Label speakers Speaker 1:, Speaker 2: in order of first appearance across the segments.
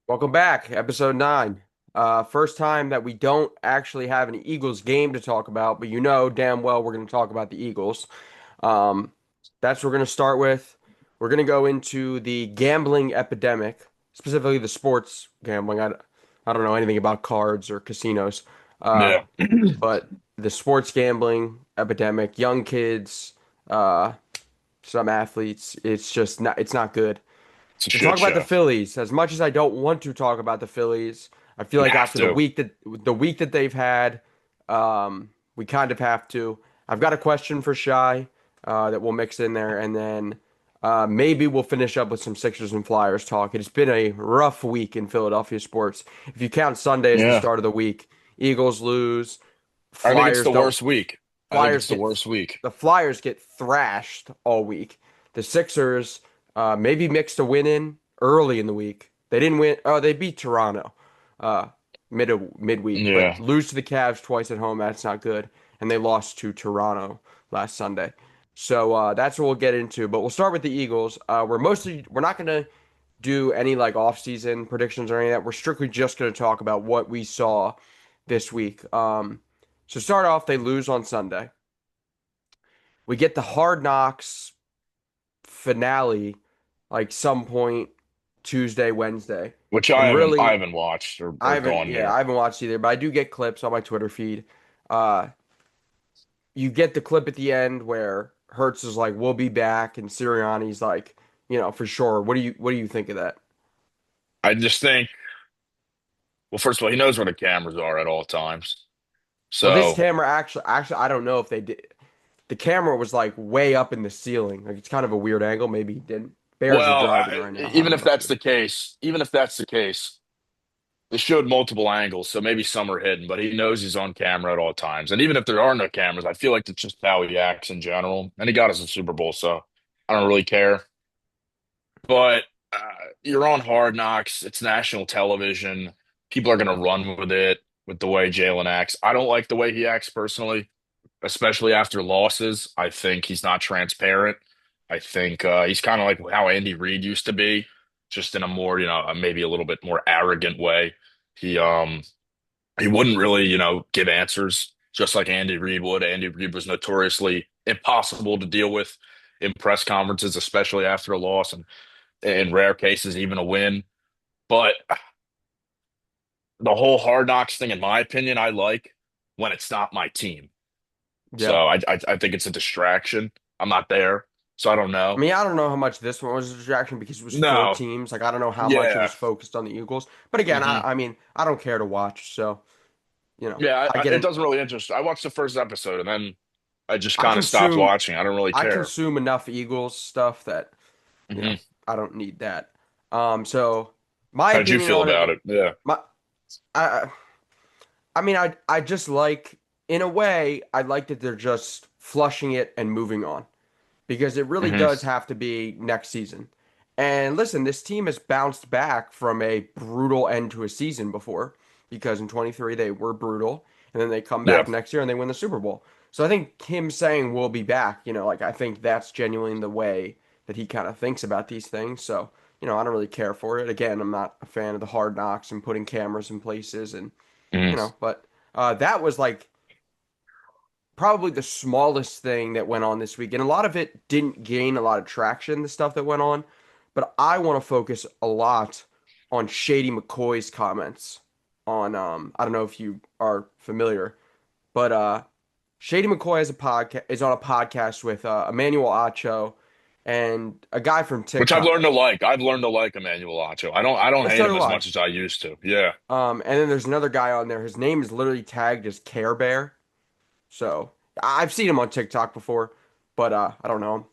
Speaker 1: Welcome back, episode 9. First time that we don't actually have an Eagles game to talk about, but you know damn well we're going to talk about the Eagles. Um, that's what we're going to start with. We're going to go into the gambling epidemic, specifically the sports gambling. I don't know anything about cards or casinos, uh,
Speaker 2: Yeah,
Speaker 1: but the sports gambling epidemic, young kids, uh, some athletes, it's not good.
Speaker 2: it's a
Speaker 1: To
Speaker 2: shit
Speaker 1: talk about the
Speaker 2: show.
Speaker 1: Phillies, as much as I don't want to talk about the Phillies, I feel
Speaker 2: You
Speaker 1: like
Speaker 2: have
Speaker 1: after
Speaker 2: to.
Speaker 1: the week that they've had, we kind of have to. I've got a question for Shy that we'll mix in there, and then maybe we'll finish up with some Sixers and Flyers talk. It's been a rough week in Philadelphia sports. If you count Sunday as the
Speaker 2: Yeah,
Speaker 1: start of the week, Eagles lose,
Speaker 2: I think it's
Speaker 1: Flyers
Speaker 2: the
Speaker 1: don't.
Speaker 2: worst week. I think
Speaker 1: Flyers
Speaker 2: it's the
Speaker 1: get
Speaker 2: worst week.
Speaker 1: the Flyers get thrashed all week. The Sixers maybe mixed a win in early in the week. They didn't win. Oh, they beat Toronto uh, midweek, but
Speaker 2: Yeah,
Speaker 1: lose to the Cavs twice at home. That's not good. And they lost to Toronto last Sunday. So that's what we'll get into. But we'll start with the Eagles. We're not gonna do any like off-season predictions or any of that. We're strictly just gonna talk about what we saw this week. So start off, they lose on Sunday. We get the Hard Knocks finale like some point Tuesday, Wednesday.
Speaker 2: which
Speaker 1: And
Speaker 2: I
Speaker 1: really,
Speaker 2: haven't watched or gone
Speaker 1: I
Speaker 2: near.
Speaker 1: haven't watched either, but I do get clips on my Twitter feed. Uh, you get the clip at the end where Hertz is like, "We'll be back," and Sirianni's like, for sure. What do you think of that?
Speaker 2: I just think, well, first of all, he knows where the cameras are at all times.
Speaker 1: Well, this
Speaker 2: So,
Speaker 1: camera actually, I don't know if they did. The camera was like way up in the ceiling. Like it's kind of a weird angle. Maybe he didn't. Bears are
Speaker 2: well,
Speaker 1: driving right now. I
Speaker 2: even
Speaker 1: don't
Speaker 2: if
Speaker 1: know,
Speaker 2: that's
Speaker 1: dude.
Speaker 2: the case, they showed multiple angles, so maybe some are hidden, but he knows he's on camera at all times. And even if there are no cameras, I feel like it's just how he acts in general. And he got us a Super Bowl, so I don't really care. But you're on Hard Knocks. It's national television. People are going to run with it with the way Jalen acts. I don't like the way he acts personally, especially after losses. I think he's not transparent. I think he's kind of like how Andy Reid used to be, just in a more, maybe a little bit more arrogant way. He um he wouldn't really, give answers just like Andy Reid would. Andy Reid was notoriously impossible to deal with in press conferences, especially after a loss, and in rare cases, even a win. But the whole Hard Knocks thing, in my opinion, I like when it's not my team. So
Speaker 1: Yeah.
Speaker 2: I think it's a distraction. I'm not there, so I don't
Speaker 1: I
Speaker 2: know.
Speaker 1: mean, I don't know how much this one was a distraction because it was four
Speaker 2: No,
Speaker 1: teams. Like, I don't know how much it
Speaker 2: yeah,
Speaker 1: was focused on the Eagles. But again,
Speaker 2: hmm
Speaker 1: I mean, I don't care to watch. So,
Speaker 2: yeah.
Speaker 1: I get
Speaker 2: It
Speaker 1: it.
Speaker 2: doesn't really interest. I watched the first episode and then I just
Speaker 1: I
Speaker 2: kind of stopped
Speaker 1: consume,
Speaker 2: watching. I don't really
Speaker 1: I
Speaker 2: care.
Speaker 1: consume enough Eagles stuff that, you know,
Speaker 2: hmm
Speaker 1: I don't need that. So my
Speaker 2: How'd you
Speaker 1: opinion
Speaker 2: feel
Speaker 1: on it,
Speaker 2: about it? Yeah.
Speaker 1: my, I, I just like, in a way, I like that they're just flushing it and moving on, because it really
Speaker 2: hmm
Speaker 1: does have to be next season. And listen, this team has bounced back from a brutal end to a season before, because in 23 they were brutal, and then they come
Speaker 2: Yeah.
Speaker 1: back next year and they win the Super Bowl. So I think him saying we'll be back, like I think that's genuinely the way that he kind of thinks about these things. So, I don't really care for it. Again, I'm not a fan of the hard knocks and putting cameras in places and,
Speaker 2: hmm
Speaker 1: but that was like probably the smallest thing that went on this week. And a lot of it didn't gain a lot of traction, the stuff that went on. But I want to focus a lot on Shady McCoy's comments on I don't know if you are familiar, but Shady McCoy has a podcast is on a podcast with Emmanuel Acho and a guy from
Speaker 2: Which I've learned
Speaker 1: TikTok.
Speaker 2: to like. I've learned to like Emmanuel Acho. I don't hate
Speaker 1: So
Speaker 2: him
Speaker 1: do
Speaker 2: as
Speaker 1: I.
Speaker 2: much as I used to. Yeah.
Speaker 1: And then there's another guy on there. His name is literally tagged as Care Bear. So I've seen him on TikTok before, but I don't know him.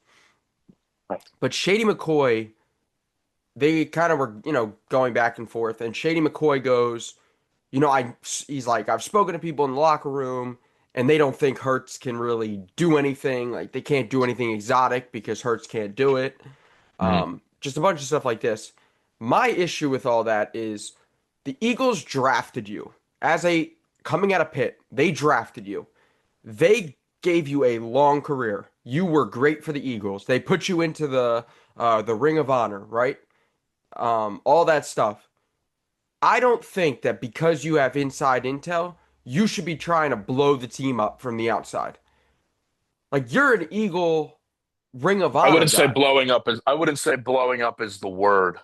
Speaker 1: But Shady McCoy, they kind of were, going back and forth. And Shady McCoy goes, he's like, I've spoken to people in the locker room, and they don't think Hertz can really do anything. Like they can't do anything exotic because Hertz can't do it.
Speaker 2: hmm
Speaker 1: Just a bunch of stuff like this. My issue with all that is the Eagles drafted you as a coming out of Pitt. They drafted you. They gave you a long career. You were great for the Eagles. They put you into the Ring of Honor, right? All that stuff. I don't think that because you have inside intel, you should be trying to blow the team up from the outside. Like you're an Eagle Ring of Honor guy.
Speaker 2: I wouldn't say blowing up is the word.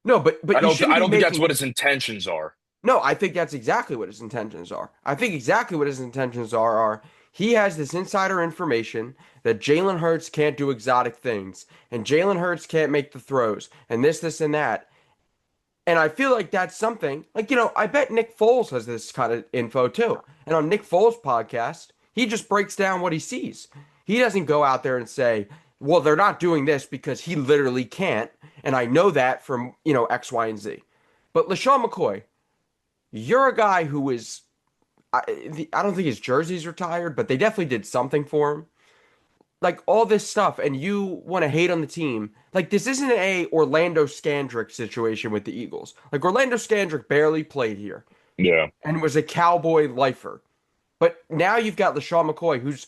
Speaker 1: No, but you shouldn't
Speaker 2: I
Speaker 1: be
Speaker 2: don't think that's what
Speaker 1: making.
Speaker 2: his intentions are.
Speaker 1: No, I think that's exactly what his intentions are. I think exactly what his intentions are he has this insider information that Jalen Hurts can't do exotic things, and Jalen Hurts can't make the throws, and this, and that. And I feel like that's something, like, I bet Nick Foles has this kind of info too. And on Nick Foles' podcast, he just breaks down what he sees. He doesn't go out there and say, well, they're not doing this because he literally can't. And I know that from, X, Y, and Z. But LaShawn McCoy, you're a guy who is, I don't think his jersey's retired, but they definitely did something for him. Like all this stuff, and you want to hate on the team. Like this isn't a Orlando Scandrick situation with the Eagles. Like Orlando Scandrick barely played here
Speaker 2: Yeah.
Speaker 1: and was a Cowboy lifer. But now you've got LaShawn McCoy, who's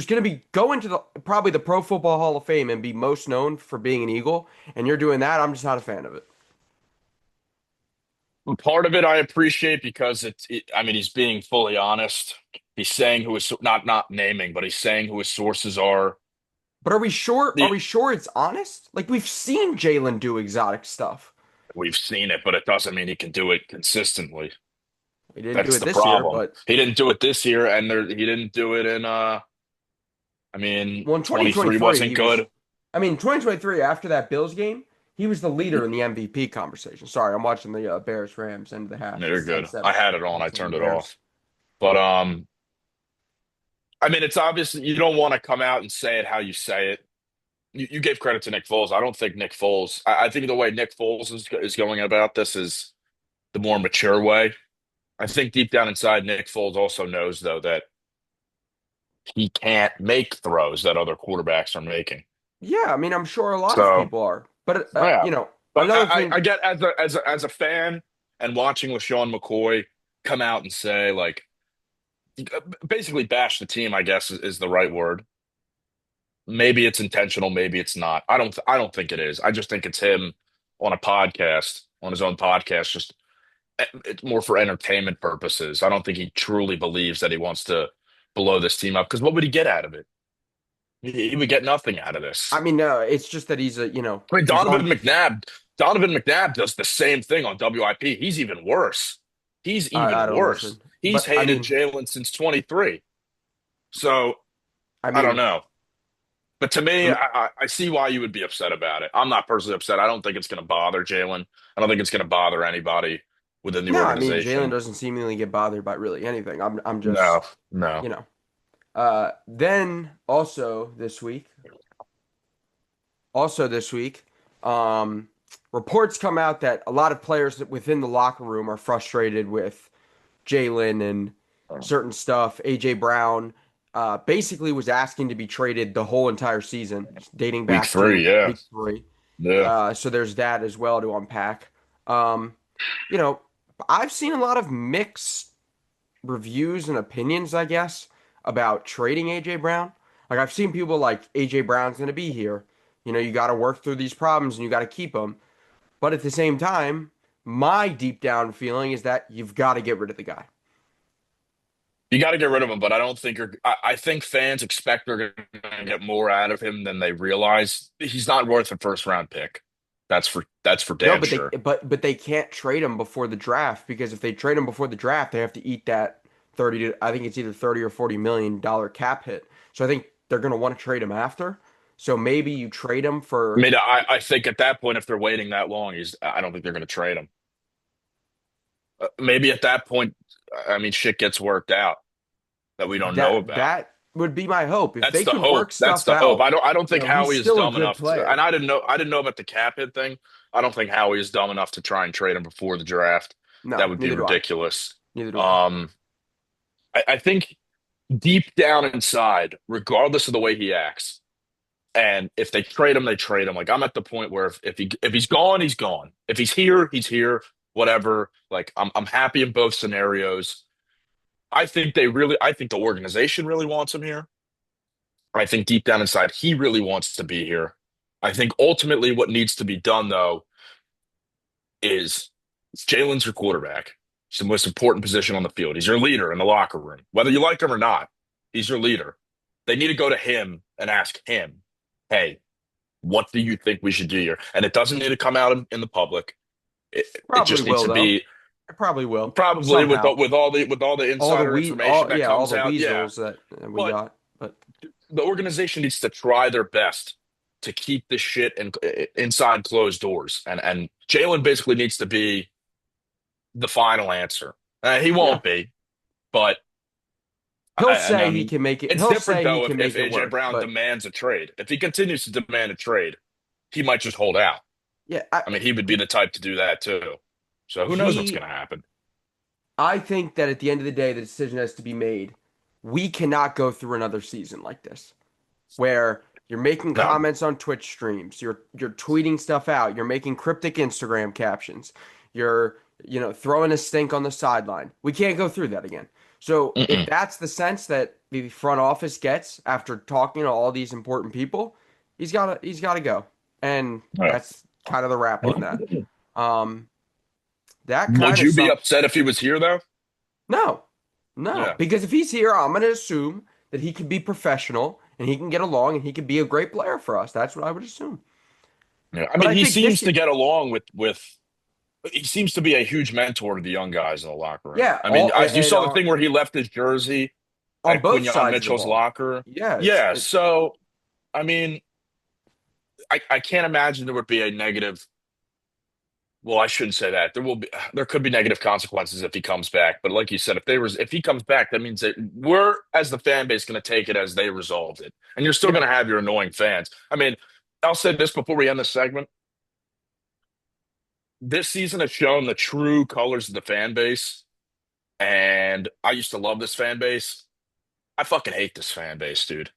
Speaker 1: going to be going to the probably the Pro Football Hall of Fame and be most known for being an Eagle, and you're doing that. I'm just not a fan of it.
Speaker 2: Part of it I appreciate because I mean, he's being fully honest. He's saying who his, not naming, but he's saying who his sources are.
Speaker 1: But are we sure? Are
Speaker 2: The,
Speaker 1: we sure it's honest? Like we've seen Jalen do exotic stuff.
Speaker 2: we've seen it, but it doesn't mean he can do it consistently.
Speaker 1: He didn't do
Speaker 2: That's
Speaker 1: it
Speaker 2: the
Speaker 1: this year,
Speaker 2: problem.
Speaker 1: but
Speaker 2: He didn't do it this year, and he didn't do it in I mean,
Speaker 1: well, in
Speaker 2: 23
Speaker 1: 2023,
Speaker 2: wasn't
Speaker 1: he was.
Speaker 2: good.
Speaker 1: I mean, 2023 after that Bills game, he was the leader in the MVP conversation. Sorry, I'm watching the Bears Rams end of the half.
Speaker 2: No,
Speaker 1: It's
Speaker 2: you're good.
Speaker 1: 10-7.
Speaker 2: I had it on, I
Speaker 1: It's on the
Speaker 2: turned it
Speaker 1: Bears.
Speaker 2: off. But I mean, it's obvious you don't want to come out and say it how you say it. You gave credit to Nick Foles. I don't think Nick Foles. I think the way Nick Foles is going about this is the more mature way. I think deep down inside, Nick Foles also knows though that he can't make throws that other quarterbacks are making.
Speaker 1: Yeah, I mean, I'm sure a lot of
Speaker 2: So
Speaker 1: people are. But
Speaker 2: yeah, but
Speaker 1: another
Speaker 2: I
Speaker 1: thing.
Speaker 2: get as a fan and watching LaShawn McCoy come out and say like basically bash the team. I guess is the right word. Maybe it's intentional, maybe it's not. I don't think it is. I just think it's him on a podcast, on his own podcast, just it's more for entertainment purposes. I don't think he truly believes that he wants to blow this team up because what would he get out of it? He would get nothing out of
Speaker 1: I
Speaker 2: this.
Speaker 1: mean, no, it's just that
Speaker 2: I mean,
Speaker 1: he's on.
Speaker 2: Donovan McNabb does the same thing on WIP. He's even worse. He's
Speaker 1: I
Speaker 2: even
Speaker 1: don't
Speaker 2: worse.
Speaker 1: listen,
Speaker 2: He's
Speaker 1: but I
Speaker 2: hated
Speaker 1: mean,
Speaker 2: Jalen since 23. So
Speaker 1: I
Speaker 2: I don't
Speaker 1: mean,
Speaker 2: know. But to me,
Speaker 1: um,
Speaker 2: I see why you would be upset about it. I'm not personally upset. I don't think it's going to bother Jalen. I don't think it's going to bother anybody within the
Speaker 1: no, I mean, Jalen
Speaker 2: organization.
Speaker 1: doesn't seemingly get bothered by really anything. I'm
Speaker 2: No,
Speaker 1: just,
Speaker 2: no.
Speaker 1: you know. Then also this week, um, reports come out that a lot of players within the locker room are frustrated with Jalen and certain stuff. AJ Brown basically was asking to be traded the whole entire season, dating
Speaker 2: Week
Speaker 1: back
Speaker 2: three,
Speaker 1: to
Speaker 2: yeah.
Speaker 1: week three.
Speaker 2: Yeah.
Speaker 1: So there's that as well to unpack. Um, you know, I've seen a lot of mixed reviews and opinions, I guess, about trading AJ Brown. Like I've seen people like AJ Brown's going to be here. You got to work through these problems and you got to keep him. But at the same time, my deep down feeling is that you've got to get rid of the guy.
Speaker 2: You got to get rid of him, but I don't think I think fans expect they're going to get more out of him than they realize. He's not worth a first round pick. That's for
Speaker 1: No,
Speaker 2: damn
Speaker 1: but they
Speaker 2: sure.
Speaker 1: but they can't trade him before the draft because if they trade him before the draft, they have to eat that 30 to I think it's either 30 or 40 million dollar cap hit. So I think they're going to want to trade him after. So maybe you trade him
Speaker 2: I
Speaker 1: for
Speaker 2: mean, I think at that point, if they're waiting that long, I don't think they're going to trade him. Maybe at that point, I mean, shit gets worked out that we don't know about.
Speaker 1: that would be my hope. If
Speaker 2: That's
Speaker 1: they
Speaker 2: the
Speaker 1: can work
Speaker 2: hope. That's
Speaker 1: stuff
Speaker 2: the hope.
Speaker 1: out,
Speaker 2: I don't think
Speaker 1: he's
Speaker 2: Howie is
Speaker 1: still a
Speaker 2: dumb
Speaker 1: good
Speaker 2: enough to, and
Speaker 1: player.
Speaker 2: I didn't know about the cap hit thing. I don't think Howie is dumb enough to try and trade him before the draft. That
Speaker 1: No,
Speaker 2: would be
Speaker 1: neither do I.
Speaker 2: ridiculous.
Speaker 1: Neither do I.
Speaker 2: Um, I think deep down inside, regardless of the way he acts, and if they trade him, they trade him. Like I'm at the point where if he's gone, he's gone. If he's here, he's here. Whatever. Like I'm happy in both scenarios. I think the organization really wants him here. I think deep down inside, he really wants to be here. I think ultimately what needs to be done though is Jalen's your quarterback. It's the most important position on the field. He's your leader in the locker room. Whether you like him or not, he's your leader. They need to go to him and ask him, hey, what do you think we should do here? And it doesn't need to come out in the public. It
Speaker 1: Probably
Speaker 2: just needs
Speaker 1: will
Speaker 2: to
Speaker 1: though.
Speaker 2: be
Speaker 1: It probably will
Speaker 2: probably with
Speaker 1: somehow.
Speaker 2: all the insider information that
Speaker 1: All
Speaker 2: comes
Speaker 1: the
Speaker 2: out. Yeah.
Speaker 1: weasels that we
Speaker 2: But
Speaker 1: got. But
Speaker 2: the organization needs to try their best to keep this shit inside closed doors. And Jalen basically needs to be the final answer. He
Speaker 1: yeah,
Speaker 2: won't be, but
Speaker 1: he'll
Speaker 2: and
Speaker 1: say he can make it.
Speaker 2: it's
Speaker 1: He'll
Speaker 2: different
Speaker 1: say he
Speaker 2: though
Speaker 1: can
Speaker 2: if
Speaker 1: make it
Speaker 2: AJ
Speaker 1: work.
Speaker 2: Brown
Speaker 1: But
Speaker 2: demands a trade. If he continues to demand a trade, he might just hold out.
Speaker 1: yeah,
Speaker 2: I mean, he would be the type to do that too. So who knows what's
Speaker 1: he
Speaker 2: going to happen?
Speaker 1: I think that at the end of the day, the decision has to be made. We cannot go through another season like this, where you're making
Speaker 2: No.
Speaker 1: comments on Twitch streams, you're tweeting stuff out, you're making cryptic Instagram captions, you're throwing a stink on the sideline. We can't go through that again. So if
Speaker 2: Mm-mm.
Speaker 1: that's the sense that the front office gets after talking to all these important people, he's gotta go, and
Speaker 2: Yeah.
Speaker 1: that's kind of the wrap on that. Um, that
Speaker 2: Would
Speaker 1: kind of
Speaker 2: you be
Speaker 1: sum.
Speaker 2: upset if he was here though?
Speaker 1: No, no,
Speaker 2: Yeah.
Speaker 1: because if he's here, I'm going to assume that he can be professional and he can get along and he can be a great player for us. That's what I would assume.
Speaker 2: Yeah. I
Speaker 1: But
Speaker 2: mean,
Speaker 1: I
Speaker 2: he
Speaker 1: think this
Speaker 2: seems
Speaker 1: year,
Speaker 2: to get along with he seems to be a huge mentor to the young guys in the locker room.
Speaker 1: yeah,
Speaker 2: I mean,
Speaker 1: all
Speaker 2: you
Speaker 1: and
Speaker 2: saw the thing where he left his jersey
Speaker 1: on
Speaker 2: at
Speaker 1: both
Speaker 2: Quinyon
Speaker 1: sides of the
Speaker 2: Mitchell's
Speaker 1: ball.
Speaker 2: locker.
Speaker 1: Yeah,
Speaker 2: Yeah, so I mean, I can't imagine there would be a negative. Well, I shouldn't say that. There could be negative consequences if he comes back. But like you said, if he comes back, that means that we're as the fan base going to take it as they resolved it, and you're still
Speaker 1: yeah.
Speaker 2: going to have your annoying fans. I mean, I'll say this before we end the segment. This season has shown the true colors of the fan base, and I used to love this fan base. I fucking hate this fan base, dude.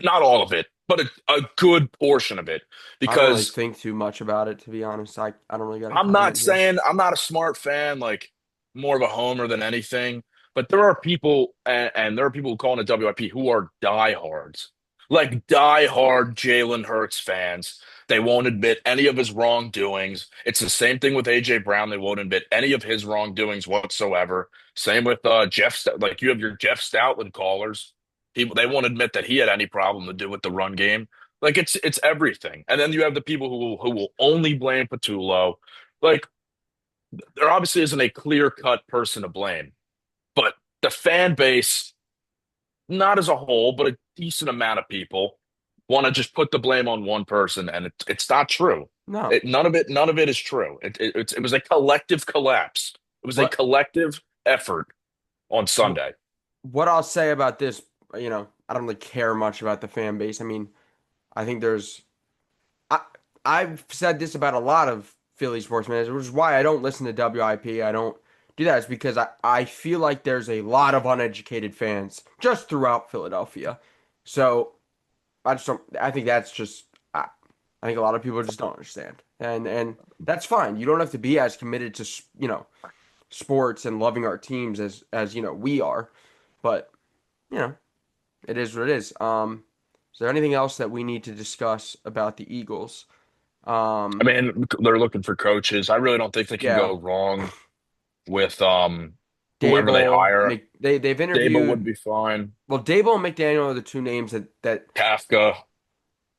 Speaker 2: Not all of it, but a good portion of it.
Speaker 1: I don't really
Speaker 2: Because
Speaker 1: think too much about it, to be honest. I don't really got a comment here.
Speaker 2: I'm not a smart fan, like more of a homer than anything. But there are people, and there are people who call in the WIP who are diehards, like diehard Jalen Hurts fans. They won't admit any of his wrongdoings. It's the same thing with AJ Brown. They won't admit any of his wrongdoings whatsoever. Same with like you have your Jeff Stoutland callers. They won't admit that he had any problem to do with the run game. Like it's everything. And then you have the people who will only blame Patullo. Like there obviously isn't a clear-cut person to blame, but the fan base, not as a whole, but a decent amount of people want to just put the blame on one person, and it's not true.
Speaker 1: No.
Speaker 2: None of it is true. It was a collective collapse. It was a
Speaker 1: What
Speaker 2: collective effort on Sunday.
Speaker 1: what I'll say about this, I don't really care much about the fan base. I mean, I think I I've said this about a lot of Philly sports managers, which is why I don't listen to WIP. I don't do that. It's because I feel like there's a lot of uneducated fans just throughout Philadelphia. So I just don't. I think that's just. I think a lot of people just don't understand, and that's fine. You don't have to be as committed to sports and loving our teams as we are, but you know it is what it is. Is there anything else that we need to discuss about the Eagles?
Speaker 2: I
Speaker 1: Um,
Speaker 2: mean, they're looking for coaches. I really don't think they can
Speaker 1: yeah,
Speaker 2: go wrong with whoever they
Speaker 1: Dable,
Speaker 2: hire.
Speaker 1: they've
Speaker 2: Dable would
Speaker 1: interviewed.
Speaker 2: be fine.
Speaker 1: Well, Dable and McDaniel are the two names that
Speaker 2: Kafka,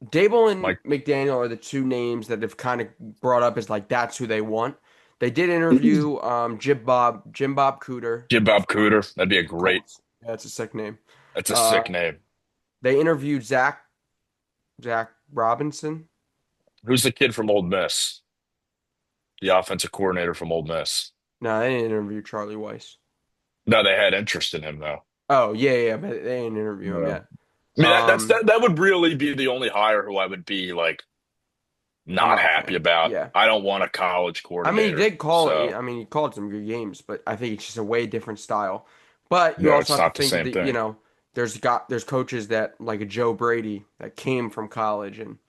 Speaker 1: Dable and
Speaker 2: Mike
Speaker 1: McDaniel are the two names that have kind of brought up as like that's who they want. They did interview Jim Bob Cooter.
Speaker 2: Jim Bob Cooter. That'd be a great.
Speaker 1: Colts. Yeah, that's a sick name.
Speaker 2: That's a
Speaker 1: Uh,
Speaker 2: sick name.
Speaker 1: they interviewed Zach Robinson.
Speaker 2: Who's the kid from Old Miss? The offensive coordinator from Old Miss.
Speaker 1: No, they didn't interview Charlie Weiss.
Speaker 2: No, they had interest in him though.
Speaker 1: Oh yeah, but they didn't interview him
Speaker 2: Yeah.
Speaker 1: yet.
Speaker 2: I mean,
Speaker 1: Um,
Speaker 2: that would really be the only hire who I would be like
Speaker 1: I'm
Speaker 2: not
Speaker 1: not a
Speaker 2: happy
Speaker 1: fan.
Speaker 2: about.
Speaker 1: Yeah.
Speaker 2: I don't want a college
Speaker 1: I mean, he
Speaker 2: coordinator.
Speaker 1: did call it.
Speaker 2: So,
Speaker 1: I mean, he called some good games, but I think it's just a way different style. But you
Speaker 2: yeah,
Speaker 1: also
Speaker 2: it's
Speaker 1: have to
Speaker 2: not the
Speaker 1: think
Speaker 2: same
Speaker 1: that,
Speaker 2: thing.
Speaker 1: there's coaches that like a Joe Brady that came from college and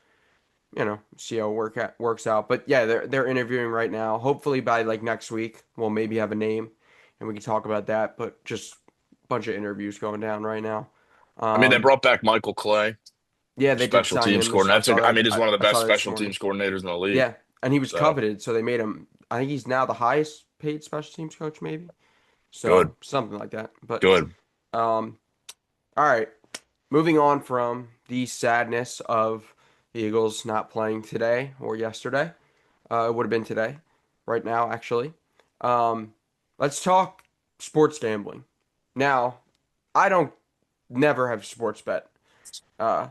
Speaker 1: see how works out. But yeah, they're interviewing right now. Hopefully by like next week, we'll maybe have a name and we can talk about that. But just a bunch of interviews going down right now.
Speaker 2: I mean, they
Speaker 1: Um,
Speaker 2: brought back Michael Clay,
Speaker 1: yeah,
Speaker 2: their
Speaker 1: they did
Speaker 2: special
Speaker 1: sign
Speaker 2: teams
Speaker 1: him.
Speaker 2: coordinator.
Speaker 1: I saw
Speaker 2: I
Speaker 1: that.
Speaker 2: mean, he's one of the
Speaker 1: I saw
Speaker 2: best
Speaker 1: that this
Speaker 2: special
Speaker 1: morning.
Speaker 2: teams coordinators in the league.
Speaker 1: Yeah, and he was
Speaker 2: So
Speaker 1: coveted, so they made him. I think he's now the highest paid special teams coach, maybe.
Speaker 2: good,
Speaker 1: So something like that. But
Speaker 2: good.
Speaker 1: um, all right, moving on from the sadness of the Eagles not playing today or yesterday. It would have been today, right now, actually. Um, let's talk sports gambling. Now, I don't never have sports bet uh,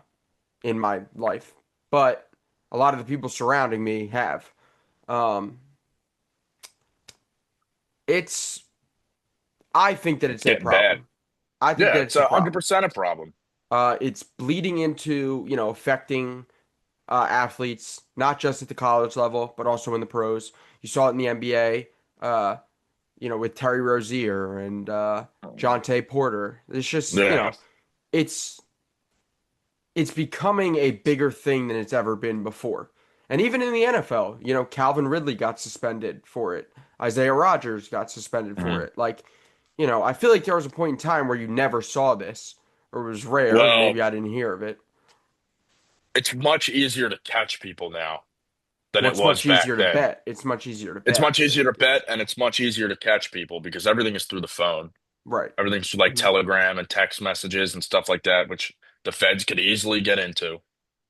Speaker 1: in my life, but a lot of the people surrounding me have. Um, it's I think that
Speaker 2: It's
Speaker 1: it's a
Speaker 2: getting bad.
Speaker 1: problem. I think
Speaker 2: Yeah,
Speaker 1: that
Speaker 2: it's
Speaker 1: it's a
Speaker 2: a hundred
Speaker 1: problem.
Speaker 2: percent a problem.
Speaker 1: It's bleeding into, affecting athletes, not just at the college level, but also in the pros. You saw it in the NBA, uh, with Terry Rozier and Jonte Porter. It's just,
Speaker 2: Yeah.
Speaker 1: it's it's becoming a bigger thing than it's ever been before. And even in the NFL, Calvin Ridley got suspended for it. Isaiah Rodgers got suspended for
Speaker 2: Mhm.
Speaker 1: it. Like, I feel like there was a point in time where you never saw this, or it was rare.
Speaker 2: Well,
Speaker 1: Maybe I didn't hear of it.
Speaker 2: it's much easier to catch people now than
Speaker 1: Well,
Speaker 2: it
Speaker 1: it's
Speaker 2: was
Speaker 1: much
Speaker 2: back
Speaker 1: easier to
Speaker 2: then.
Speaker 1: bet. It's much easier to
Speaker 2: It's
Speaker 1: bet
Speaker 2: much
Speaker 1: than
Speaker 2: easier to
Speaker 1: yeah.
Speaker 2: bet and it's much easier to catch people because everything is through the phone.
Speaker 1: Right.
Speaker 2: Everything's through like
Speaker 1: Mhm.
Speaker 2: Telegram and text messages and stuff like that, which the feds could easily get into.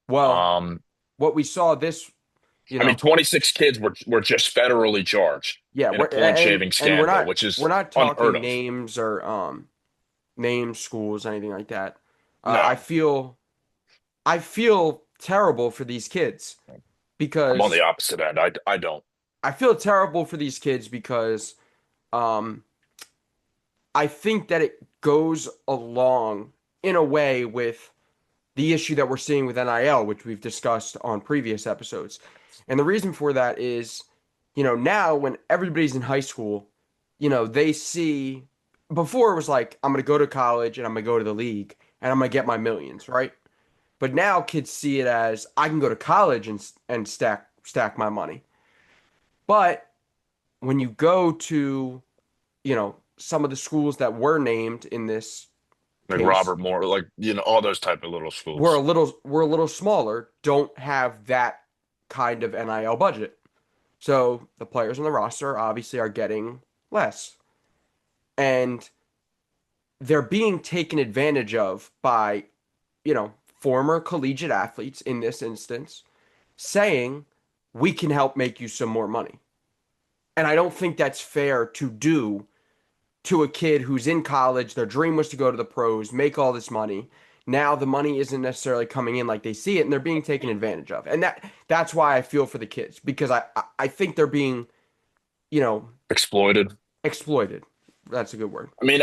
Speaker 1: Well,
Speaker 2: Um,
Speaker 1: what we saw this, you
Speaker 2: I mean,
Speaker 1: know,
Speaker 2: 26 kids were just federally charged
Speaker 1: yeah,
Speaker 2: in a
Speaker 1: we're
Speaker 2: point
Speaker 1: and
Speaker 2: shaving
Speaker 1: and we're
Speaker 2: scandal,
Speaker 1: not
Speaker 2: which
Speaker 1: we're
Speaker 2: is
Speaker 1: not
Speaker 2: unheard
Speaker 1: talking
Speaker 2: of.
Speaker 1: names or names, schools, anything like that. I
Speaker 2: No,
Speaker 1: feel I feel terrible for these kids
Speaker 2: I'm on the
Speaker 1: because
Speaker 2: opposite end. I don't.
Speaker 1: I feel terrible for these kids because um, I think that it goes along in a way with the issue that we're seeing with NIL, which we've discussed on previous episodes. And the reason for that is, now when everybody's in high school, they see before it was like, I'm going to go to college and I'm going to go to the league and I'm going to get my millions, right? But now kids see it as I can go to college and stack my money. But when you go to, some of the schools that were named in this
Speaker 2: Like
Speaker 1: case,
Speaker 2: Robert Moore, like all those type of little schools.
Speaker 1: we're a little smaller, don't have that kind of NIL budget. So the players on the roster obviously are getting less. And they're being taken advantage of by, former collegiate athletes in this instance, saying, we can help make you some more money. And I don't think that's fair to do to a kid who's in college. Their dream was to go to the pros, make all this money. Now the money isn't necessarily coming in like they see it, and they're being taken advantage of. And that's why I feel for the kids because I think they're being, you know,
Speaker 2: Exploited.
Speaker 1: exploited. That's a good word.
Speaker 2: I mean,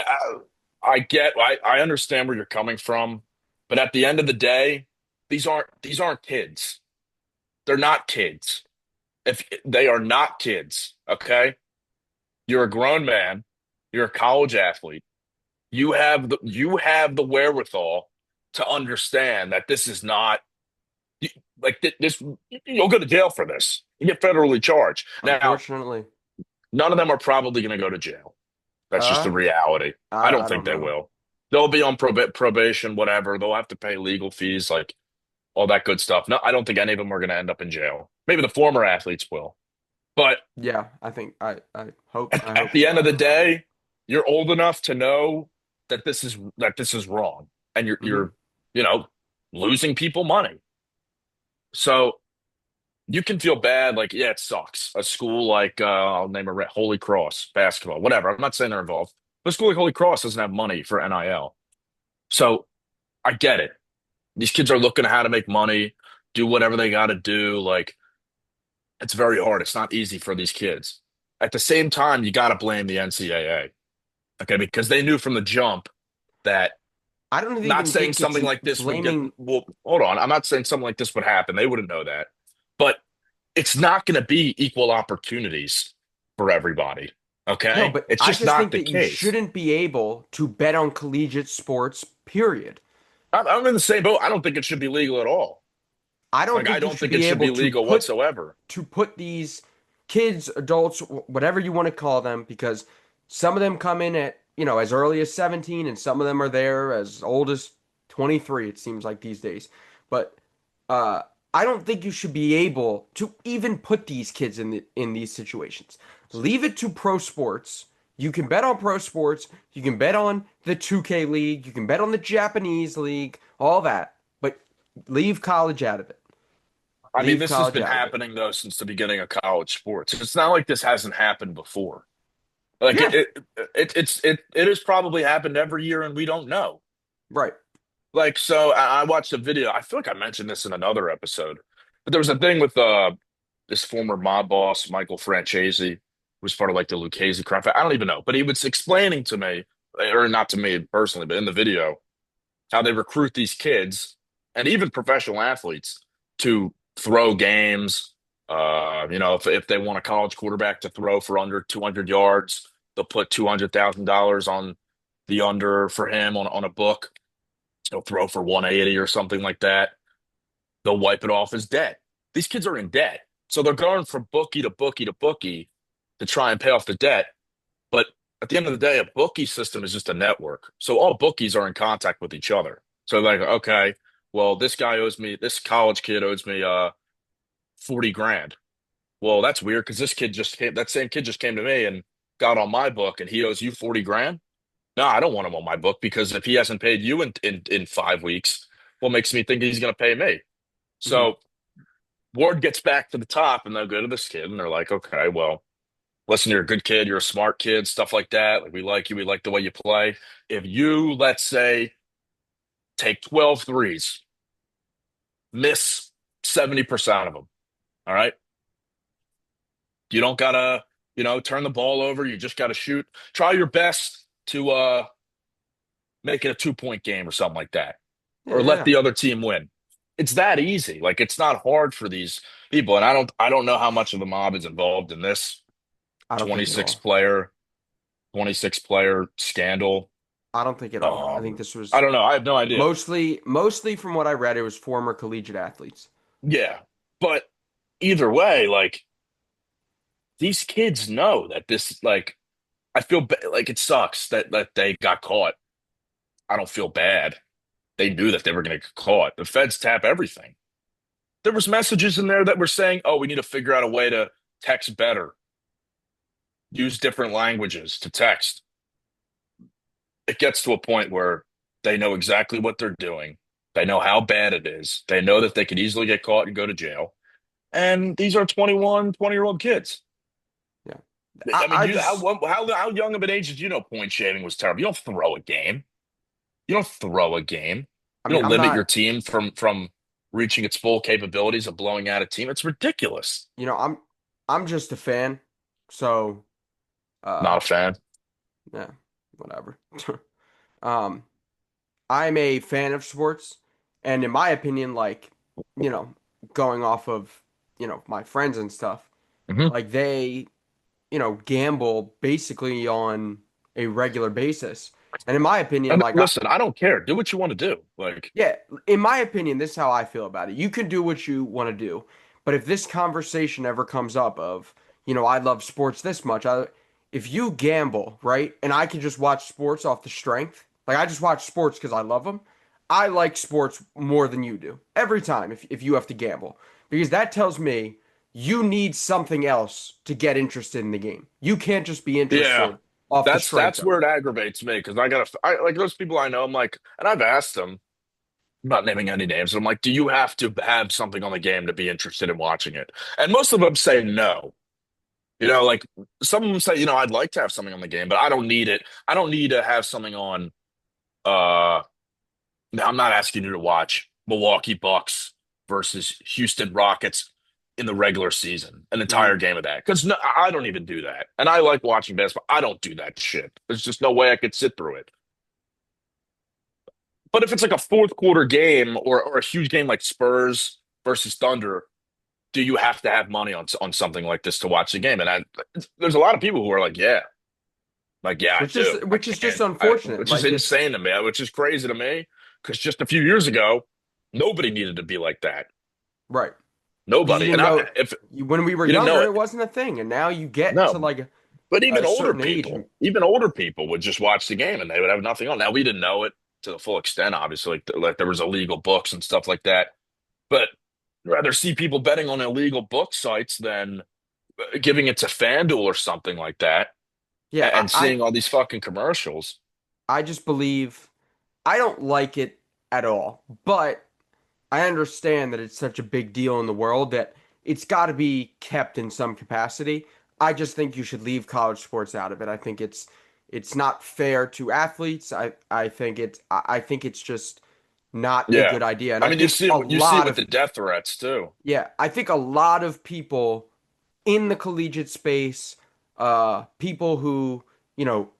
Speaker 2: I understand where you're coming from, but at the end of the day, these aren't kids. They're not kids. If they are not kids, okay? You're a grown man. You're a college athlete. You have the wherewithal to understand that this is not this. You'll go to jail for this. You get federally charged. Now,
Speaker 1: Unfortunately,
Speaker 2: none of them are probably going to go to jail. That's just the
Speaker 1: uh,
Speaker 2: reality. I
Speaker 1: I
Speaker 2: don't think
Speaker 1: don't
Speaker 2: they
Speaker 1: know.
Speaker 2: will. They'll be on probation, whatever. They'll have to pay legal fees, like all that good stuff. No, I don't think any of them are going to end up in jail. Maybe the former athletes will. But
Speaker 1: Yeah, I think I hope
Speaker 2: at,
Speaker 1: I
Speaker 2: at
Speaker 1: hope
Speaker 2: the
Speaker 1: so.
Speaker 2: end of the day, you're old enough to know that this is wrong, and you're
Speaker 1: Hmm.
Speaker 2: you're you know losing people money. So you can feel bad, like yeah, it sucks. A school like I'll name a Holy Cross basketball, whatever. I'm not saying they're involved, but a school like Holy Cross doesn't have money for NIL. So I get it. These kids are looking at how to make money, do whatever they got to do. Like it's very hard. It's not easy for these kids. At the same time, you got to blame the NCAA, okay? Because they knew from the jump that
Speaker 1: I don't
Speaker 2: not
Speaker 1: even
Speaker 2: saying
Speaker 1: think it's
Speaker 2: something like this would get,
Speaker 1: blaming.
Speaker 2: well, hold on. I'm not saying something like this would happen. They wouldn't know that. But it's not going to be equal opportunities for everybody,
Speaker 1: No,
Speaker 2: okay?
Speaker 1: but
Speaker 2: It's
Speaker 1: I
Speaker 2: just
Speaker 1: just
Speaker 2: not
Speaker 1: think
Speaker 2: the
Speaker 1: that you
Speaker 2: case.
Speaker 1: shouldn't be able to bet on collegiate sports, period.
Speaker 2: I'm in the same boat. I don't think it should be legal at all.
Speaker 1: I don't
Speaker 2: Like, I
Speaker 1: think you
Speaker 2: don't
Speaker 1: should
Speaker 2: think it
Speaker 1: be
Speaker 2: should
Speaker 1: able
Speaker 2: be legal whatsoever.
Speaker 1: to put these kids, adults, whatever you want to call them, because some of them come in at, as early as 17 and some of them are there as old as 23, it seems like these days. But I don't think you should be able to even put these kids in these situations. Leave it to pro sports. You can bet on pro sports. You can bet on the 2K league. You can bet on the Japanese league, all that. But leave college out of it.
Speaker 2: I mean,
Speaker 1: Leave
Speaker 2: this has
Speaker 1: college
Speaker 2: been
Speaker 1: out of it.
Speaker 2: happening though since the beginning of college sports. It's not like this hasn't happened before. Like
Speaker 1: Yeah,
Speaker 2: it has probably happened every year, and we don't know.
Speaker 1: right.
Speaker 2: Like, so I watched a video. I feel like I mentioned this in another episode, but there was a thing with this former mob boss, Michael Francesi, who was part of like the Lucchese crime. I don't even know, but he was explaining to me, or not to me personally, but in the video, how they recruit these kids and even professional athletes to throw games. If they want a college quarterback to throw for under 200 yards, they'll put $200,000 on the under for him on a book. He'll throw for 180 or something like that. They'll wipe it off as debt. These kids are in debt. So they're going from bookie to bookie to bookie to try and pay off the debt. But at the end of the day, a bookie system is just a network. So all bookies are in contact with each other. So like, okay, well, this college kid owes me 40 grand. Well, that's weird because that same kid just came to me and got on my book and he owes you 40 grand. No, I don't want him on my book because if he hasn't paid you in 5 weeks, what makes me think he's going to pay me?
Speaker 1: Hmm.
Speaker 2: So word gets back to the top and they'll go to this kid and they're like, okay, well, listen, you're a good kid, you're a smart kid, stuff like that. Like we like you, we like the way you play. If you, let's say, take 12 threes, miss 70% of them, all right? You don't gotta, turn the ball over. You just gotta shoot. Try your best to make it a 2 point game or something like that.
Speaker 1: Yeah,
Speaker 2: Or let
Speaker 1: yeah.
Speaker 2: the other team win. It's that easy. Like it's not hard for these people. And I don't know how much of the mob is involved in this
Speaker 1: I don't think at
Speaker 2: 26
Speaker 1: all.
Speaker 2: player, 26 player scandal.
Speaker 1: I don't think at all. I think this
Speaker 2: I
Speaker 1: was
Speaker 2: don't know. I have no idea.
Speaker 1: mostly from what I read, it was former collegiate athletes.
Speaker 2: Yeah. But either way, like these kids know that this like like it sucks that they got caught. I don't feel bad. They knew that they were going to get caught. The feds tap everything. There was messages in there that were saying, "Oh, we need to figure out a way to text better, use different languages to text." It gets to a point where they know exactly what they're doing. They know how bad it is. They know that they could easily get caught and go to jail. And these are 21, 20-year-old kids.
Speaker 1: Yeah.
Speaker 2: I mean,
Speaker 1: I just
Speaker 2: how young of an age did you know point shaving was terrible? You don't throw a game. You don't throw a game.
Speaker 1: I
Speaker 2: You
Speaker 1: mean,
Speaker 2: don't
Speaker 1: I'm
Speaker 2: limit your
Speaker 1: not,
Speaker 2: team from reaching its full capabilities of blowing out a team. It's ridiculous.
Speaker 1: you know, I'm just a fan. So,
Speaker 2: Not
Speaker 1: uh
Speaker 2: a fan.
Speaker 1: yeah, whatever. Um I'm a fan of sports, and in my opinion, like, you know, going off of, my friends and stuff,
Speaker 2: Hmm.
Speaker 1: like they, gamble basically on a regular basis. And in my opinion,
Speaker 2: And
Speaker 1: like
Speaker 2: listen, I don't care. Do what you want to do. Like,
Speaker 1: yeah, in my opinion, this is how I feel about it. You can do what you want to do, but if this conversation ever comes up of, I love sports this much, if you gamble, right, and I can just watch sports off the strength, like I just watch sports because I love them, I like sports more than you do every time if you have to gamble, because that tells me you need something else to get interested in the game. You can't just be
Speaker 2: yeah,
Speaker 1: interested off the strength
Speaker 2: that's
Speaker 1: of
Speaker 2: where
Speaker 1: it.
Speaker 2: it aggravates me because I like those people I know. I'm like, and I've asked them, I'm not naming any names. I'm like, do you have to have something on the game to be interested in watching it? And most of them say no. Like some of them say, I'd like to have something on the game, but I don't need it. I don't need to have something on. Uh, I'm not asking you to watch Milwaukee Bucks versus Houston Rockets in the regular season, an
Speaker 1: Hmm.
Speaker 2: entire game of that. Because no, I don't even do that. And I like watching basketball. I don't do that shit. There's just no way I could sit through it. But if it's like a fourth quarter game or a huge game like Spurs versus Thunder, do you have to have money on something like this to watch the game? And there's a lot of people who are like, yeah, I
Speaker 1: Which is
Speaker 2: do. I
Speaker 1: which is just
Speaker 2: can't,
Speaker 1: unfortunate.
Speaker 2: which is
Speaker 1: Like it's
Speaker 2: insane to me, which is crazy to me, because just a few years ago, nobody needed to be like that.
Speaker 1: right. Because you
Speaker 2: Nobody.
Speaker 1: didn't
Speaker 2: And
Speaker 1: know
Speaker 2: if
Speaker 1: when we were
Speaker 2: you didn't know
Speaker 1: younger,
Speaker 2: it,
Speaker 1: it wasn't a thing, and now you get to
Speaker 2: no.
Speaker 1: like
Speaker 2: But
Speaker 1: a certain age.
Speaker 2: even older people would just watch the game and they would have nothing on. Now we didn't know it to the full extent, obviously. Like there was illegal books and stuff like that. But rather see people betting on illegal book sites than giving it to FanDuel or something like that
Speaker 1: Yeah,
Speaker 2: and seeing all these fucking commercials.
Speaker 1: I just believe I don't like it at all, but I understand that it's such a big deal in the world that it's got to be kept in some capacity. I just think you should leave college sports out of it. I think it's not fair to athletes. I think it's just not a
Speaker 2: Yeah.
Speaker 1: good idea. And
Speaker 2: I
Speaker 1: I
Speaker 2: mean,
Speaker 1: think a
Speaker 2: you see it
Speaker 1: lot
Speaker 2: with
Speaker 1: of
Speaker 2: the death threats too.
Speaker 1: yeah, I think a lot of people in the collegiate space, people who,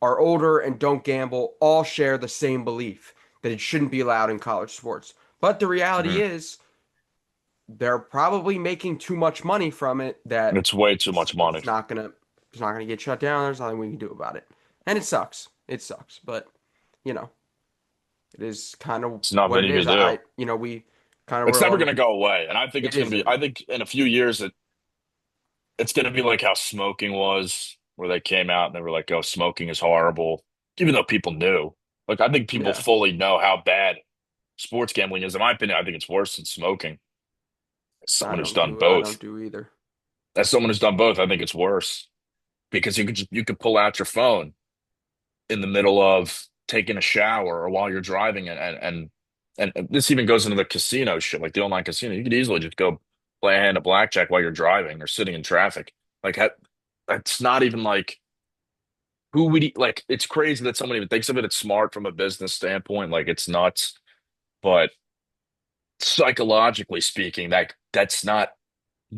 Speaker 1: are older and don't gamble, all share the same belief that it shouldn't be allowed in college sports. But the reality
Speaker 2: Mhm.
Speaker 1: is, they're probably making too much money from it that
Speaker 2: It's way too
Speaker 1: it's,
Speaker 2: much money.
Speaker 1: it's not gonna it's not gonna get shut down. There's nothing we can do about it. And it sucks. It sucks. But, you know, it is kind of
Speaker 2: It's
Speaker 1: what
Speaker 2: nothing
Speaker 1: it
Speaker 2: you
Speaker 1: is.
Speaker 2: can do.
Speaker 1: We kind of
Speaker 2: It's
Speaker 1: were
Speaker 2: never
Speaker 1: on
Speaker 2: going to go away. And I think
Speaker 1: it
Speaker 2: it's going to be,
Speaker 1: isn't.
Speaker 2: I think in a few years, it's going to be like how smoking was, where they came out and they were like, oh, smoking is horrible, even though people knew. Like, I think people
Speaker 1: Yeah.
Speaker 2: fully know how bad sports gambling is. In my opinion, I think it's worse than smoking. As someone who's done
Speaker 1: I don't
Speaker 2: both,
Speaker 1: do either.
Speaker 2: as someone who's done both, I think it's worse because you could pull out your phone in the middle of taking a shower or while you're driving and this even goes into the casino shit, like the online casino. You could easily just go play a hand of blackjack while you're driving or sitting in traffic. Like that's not even like who would like it's crazy that someone even thinks of it. It's smart from a business standpoint, like it's nuts, but psychologically speaking, that's not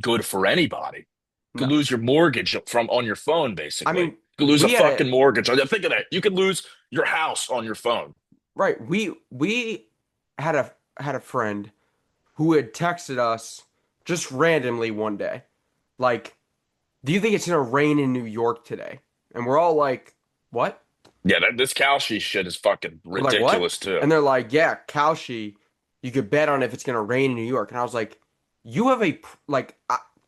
Speaker 2: good for anybody. You could
Speaker 1: No.
Speaker 2: lose your mortgage from on your phone,
Speaker 1: I
Speaker 2: basically.
Speaker 1: mean,
Speaker 2: You could lose a
Speaker 1: we had a
Speaker 2: fucking mortgage. Think of that. You could lose your house on your phone.
Speaker 1: right. We had a friend who had texted us just randomly one day, like, "Do you think it's gonna rain in New York today?" And we're all like, "What?"
Speaker 2: Yeah, this Kalshi shit is fucking
Speaker 1: We're like, "What?"
Speaker 2: ridiculous too.
Speaker 1: And they're like, "Yeah, Kalshi, you could bet on if it's gonna rain in New York." And I was like, "You have like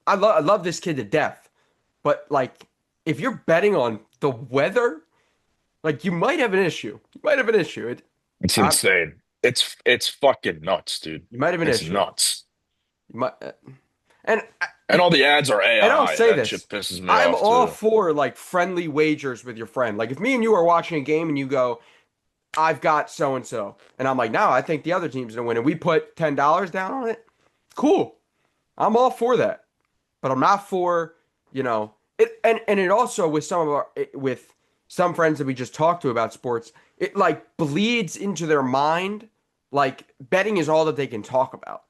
Speaker 1: I love this kid to death, but like if you're betting on the weather, like you might have an issue. You might have an issue.
Speaker 2: It's
Speaker 1: I,
Speaker 2: insane. It's fucking nuts, dude.
Speaker 1: you might have an
Speaker 2: It's
Speaker 1: issue.
Speaker 2: nuts.
Speaker 1: You might, and
Speaker 2: And all the ads are
Speaker 1: and I'll
Speaker 2: AI.
Speaker 1: say
Speaker 2: That shit
Speaker 1: this.
Speaker 2: pisses me
Speaker 1: I'm
Speaker 2: off
Speaker 1: all
Speaker 2: too.
Speaker 1: for like friendly wagers with your friend. Like if me and you are watching a game and you go, I've got so and so, and I'm like, no, I think the other team's gonna win, and we put $10 down on it. Cool. I'm all for that. But I'm not for, it and it also with with some friends that we just talked to about sports, it like bleeds into their mind. Like betting is all that they can talk about.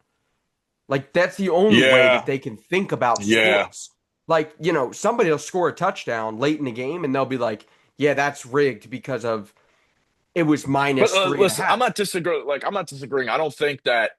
Speaker 1: Like that's the only way that
Speaker 2: Yeah,
Speaker 1: they can think about
Speaker 2: yeah.
Speaker 1: sports. Like, somebody will score a touchdown late in the game and they'll be like, yeah, that's rigged because of it was
Speaker 2: But
Speaker 1: minus three and a
Speaker 2: listen,
Speaker 1: half.
Speaker 2: I'm not disagreeing. I don't think that.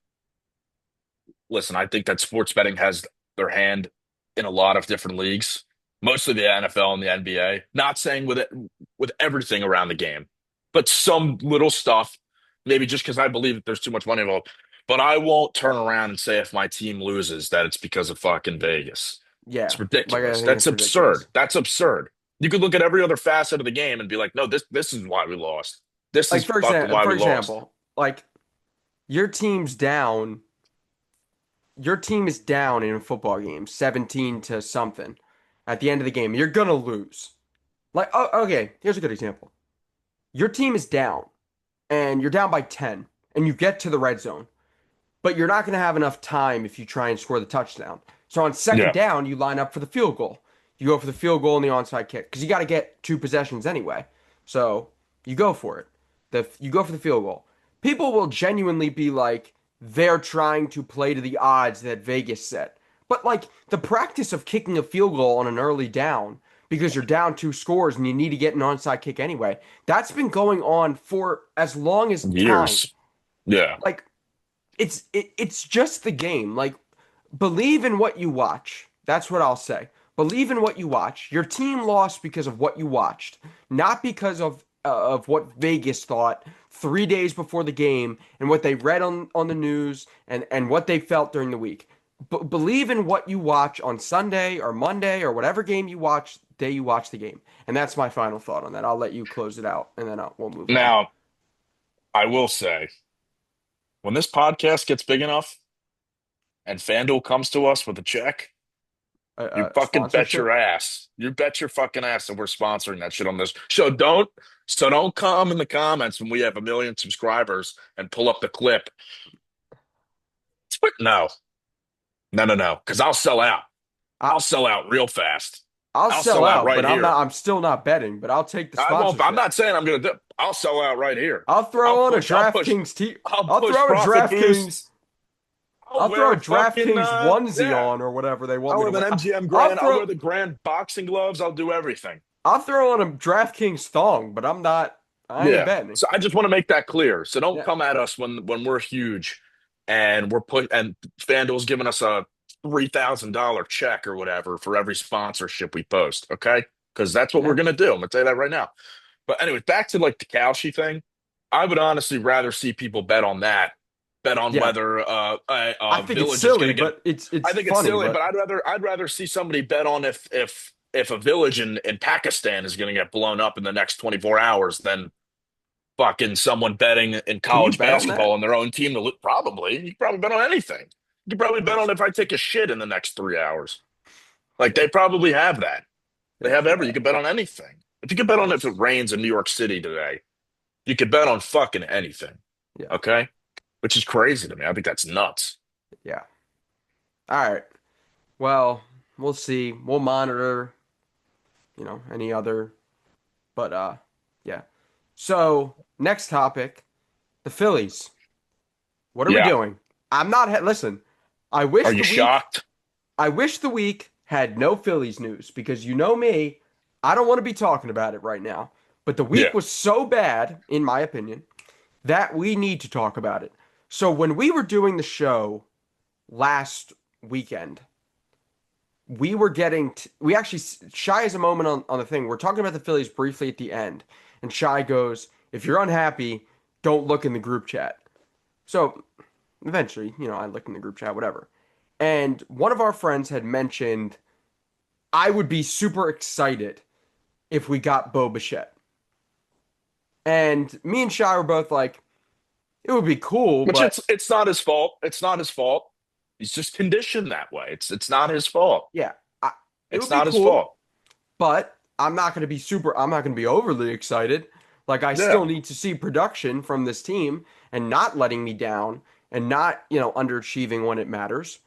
Speaker 2: Listen, I think that sports betting has their hand in a lot of different leagues, mostly the NFL and the NBA. Not saying with everything around the game, but some little stuff, maybe just because I believe that there's too much money involved. But I won't turn around and say if my team loses that it's because of fucking Vegas. It's
Speaker 1: Yeah. Like I
Speaker 2: ridiculous.
Speaker 1: think
Speaker 2: That's
Speaker 1: it's ridiculous.
Speaker 2: absurd. That's absurd. You could look at every other facet of the game and be like, no, this is why we lost. This
Speaker 1: Like
Speaker 2: is fucking why
Speaker 1: for
Speaker 2: we lost.
Speaker 1: example, like your team's down, your team is down in a football game, 17 to something at the end of the game. You're gonna lose. Like, oh, okay, here's a good example. Your team is down and you're down by 10 and you get to the red zone, but you're not going to have enough time if you try and score the touchdown. So on second
Speaker 2: Yeah.
Speaker 1: down, you line up for the field goal. You go for the field goal and the onside kick because you got to get two possessions anyway. So you go for it. You go for the field goal. People will genuinely be like, they're trying to play to the odds that Vegas set. But like the practice of kicking a field goal on an early down because you're down two scores and you need to get an onside kick anyway, that's been going on for as long as time.
Speaker 2: Years. Yeah.
Speaker 1: Like it's just the game. Like believe in what you watch. That's what I'll say. Believe in what you watch. Your team lost because of what you watched, not because of what Vegas thought 3 days before the game and what they read on the news and what they felt during the week. Believe in what you watch on Sunday or Monday or whatever game you watch day you watch the game. And that's my final thought on that. I'll let you close it out and then we'll move on.
Speaker 2: Now, I will say, when this podcast gets big enough, and FanDuel comes to us with a check, you
Speaker 1: A
Speaker 2: fucking bet your
Speaker 1: sponsorship.
Speaker 2: ass. You bet your fucking ass that we're sponsoring that shit on this. So don't come in the comments when we have 1 million subscribers and pull up the clip. No, no. Because I'll sell out.
Speaker 1: I
Speaker 2: I'll sell out real fast.
Speaker 1: I'll
Speaker 2: I'll
Speaker 1: sell
Speaker 2: sell out
Speaker 1: out,
Speaker 2: right
Speaker 1: but I'm
Speaker 2: here.
Speaker 1: not. I'm still not betting, but I'll take the
Speaker 2: I won't. I'm
Speaker 1: sponsorship.
Speaker 2: not saying I'm gonna do. I'll sell out right here.
Speaker 1: I'll
Speaker 2: I'll
Speaker 1: throw on a
Speaker 2: push. I'll push.
Speaker 1: DraftKings t.
Speaker 2: I'll
Speaker 1: I'll
Speaker 2: push
Speaker 1: throw a
Speaker 2: profit
Speaker 1: DraftKings.
Speaker 2: boost. I'll
Speaker 1: I'll throw a
Speaker 2: wear fucking
Speaker 1: DraftKings onesie
Speaker 2: yeah.
Speaker 1: on or whatever they want me
Speaker 2: I'll
Speaker 1: to
Speaker 2: have an
Speaker 1: wear.
Speaker 2: MGM
Speaker 1: I'll
Speaker 2: grand. I'll wear
Speaker 1: throw.
Speaker 2: the grand boxing gloves. I'll do everything.
Speaker 1: I'll throw on a DraftKings thong, but I'm not. I ain't
Speaker 2: Yeah.
Speaker 1: betting.
Speaker 2: So I just want to make that clear. So don't
Speaker 1: Yeah,
Speaker 2: come at us when we're huge and and FanDuel's giving us a $3,000 check or whatever for every sponsorship we post. Okay. Because that's what we're
Speaker 1: yeah,
Speaker 2: gonna do. I'm gonna tell you that right now. But anyway, back to like the Kalshi thing. I would honestly rather see people bet on that, bet on
Speaker 1: yeah.
Speaker 2: whether
Speaker 1: I
Speaker 2: a
Speaker 1: think it's
Speaker 2: village is
Speaker 1: silly,
Speaker 2: gonna get.
Speaker 1: but it's
Speaker 2: I think it's
Speaker 1: funny.
Speaker 2: silly, but
Speaker 1: But
Speaker 2: I'd rather see somebody bet on if a village in Pakistan is gonna get blown up in the next 24 hours than fucking someone betting in
Speaker 1: can you
Speaker 2: college
Speaker 1: bet on
Speaker 2: basketball
Speaker 1: that?
Speaker 2: on their own team to probably. You can probably bet on anything. You can probably bet on if I take a shit in the next 3 hours. Like
Speaker 1: Yeah,
Speaker 2: they probably have that. They
Speaker 1: yeah,
Speaker 2: have every.
Speaker 1: yeah.
Speaker 2: You can bet on anything. If you could bet on if it rains in New York City today, you could bet on fucking anything.
Speaker 1: Yeah,
Speaker 2: Okay, which is crazy to me. I think that's nuts.
Speaker 1: yeah. All right. Well, we'll see. We'll monitor. Any other. But yeah. So next topic, the Phillies. What are we
Speaker 2: Yeah.
Speaker 1: doing? I'm not. Listen, I
Speaker 2: Are
Speaker 1: wish
Speaker 2: you
Speaker 1: the week.
Speaker 2: shocked?
Speaker 1: I wish the week had no Phillies news because you know me, I don't want to be talking about it right now. But the week
Speaker 2: Yeah.
Speaker 1: was so bad, in my opinion, that we need to talk about it. So when we were doing the show last weekend, we were getting we actually Shy has a moment on the thing. We're talking about the Phillies briefly at the end, and Shy goes, "If you're unhappy, don't look in the group chat." So eventually, I looked in the group chat, whatever. And one of our friends had mentioned I would be super excited if we got Bo Bichette. And me and Shy were both like, it would be cool,
Speaker 2: Which
Speaker 1: but
Speaker 2: it's not his fault. It's not his fault. He's just conditioned that way. It's not his fault.
Speaker 1: yeah, it
Speaker 2: It's
Speaker 1: would be
Speaker 2: not his
Speaker 1: cool,
Speaker 2: fault.
Speaker 1: but I'm not going to be overly excited. Like, I still
Speaker 2: Yeah.
Speaker 1: need to see production from this team and not letting me down and not, underachieving when it matters.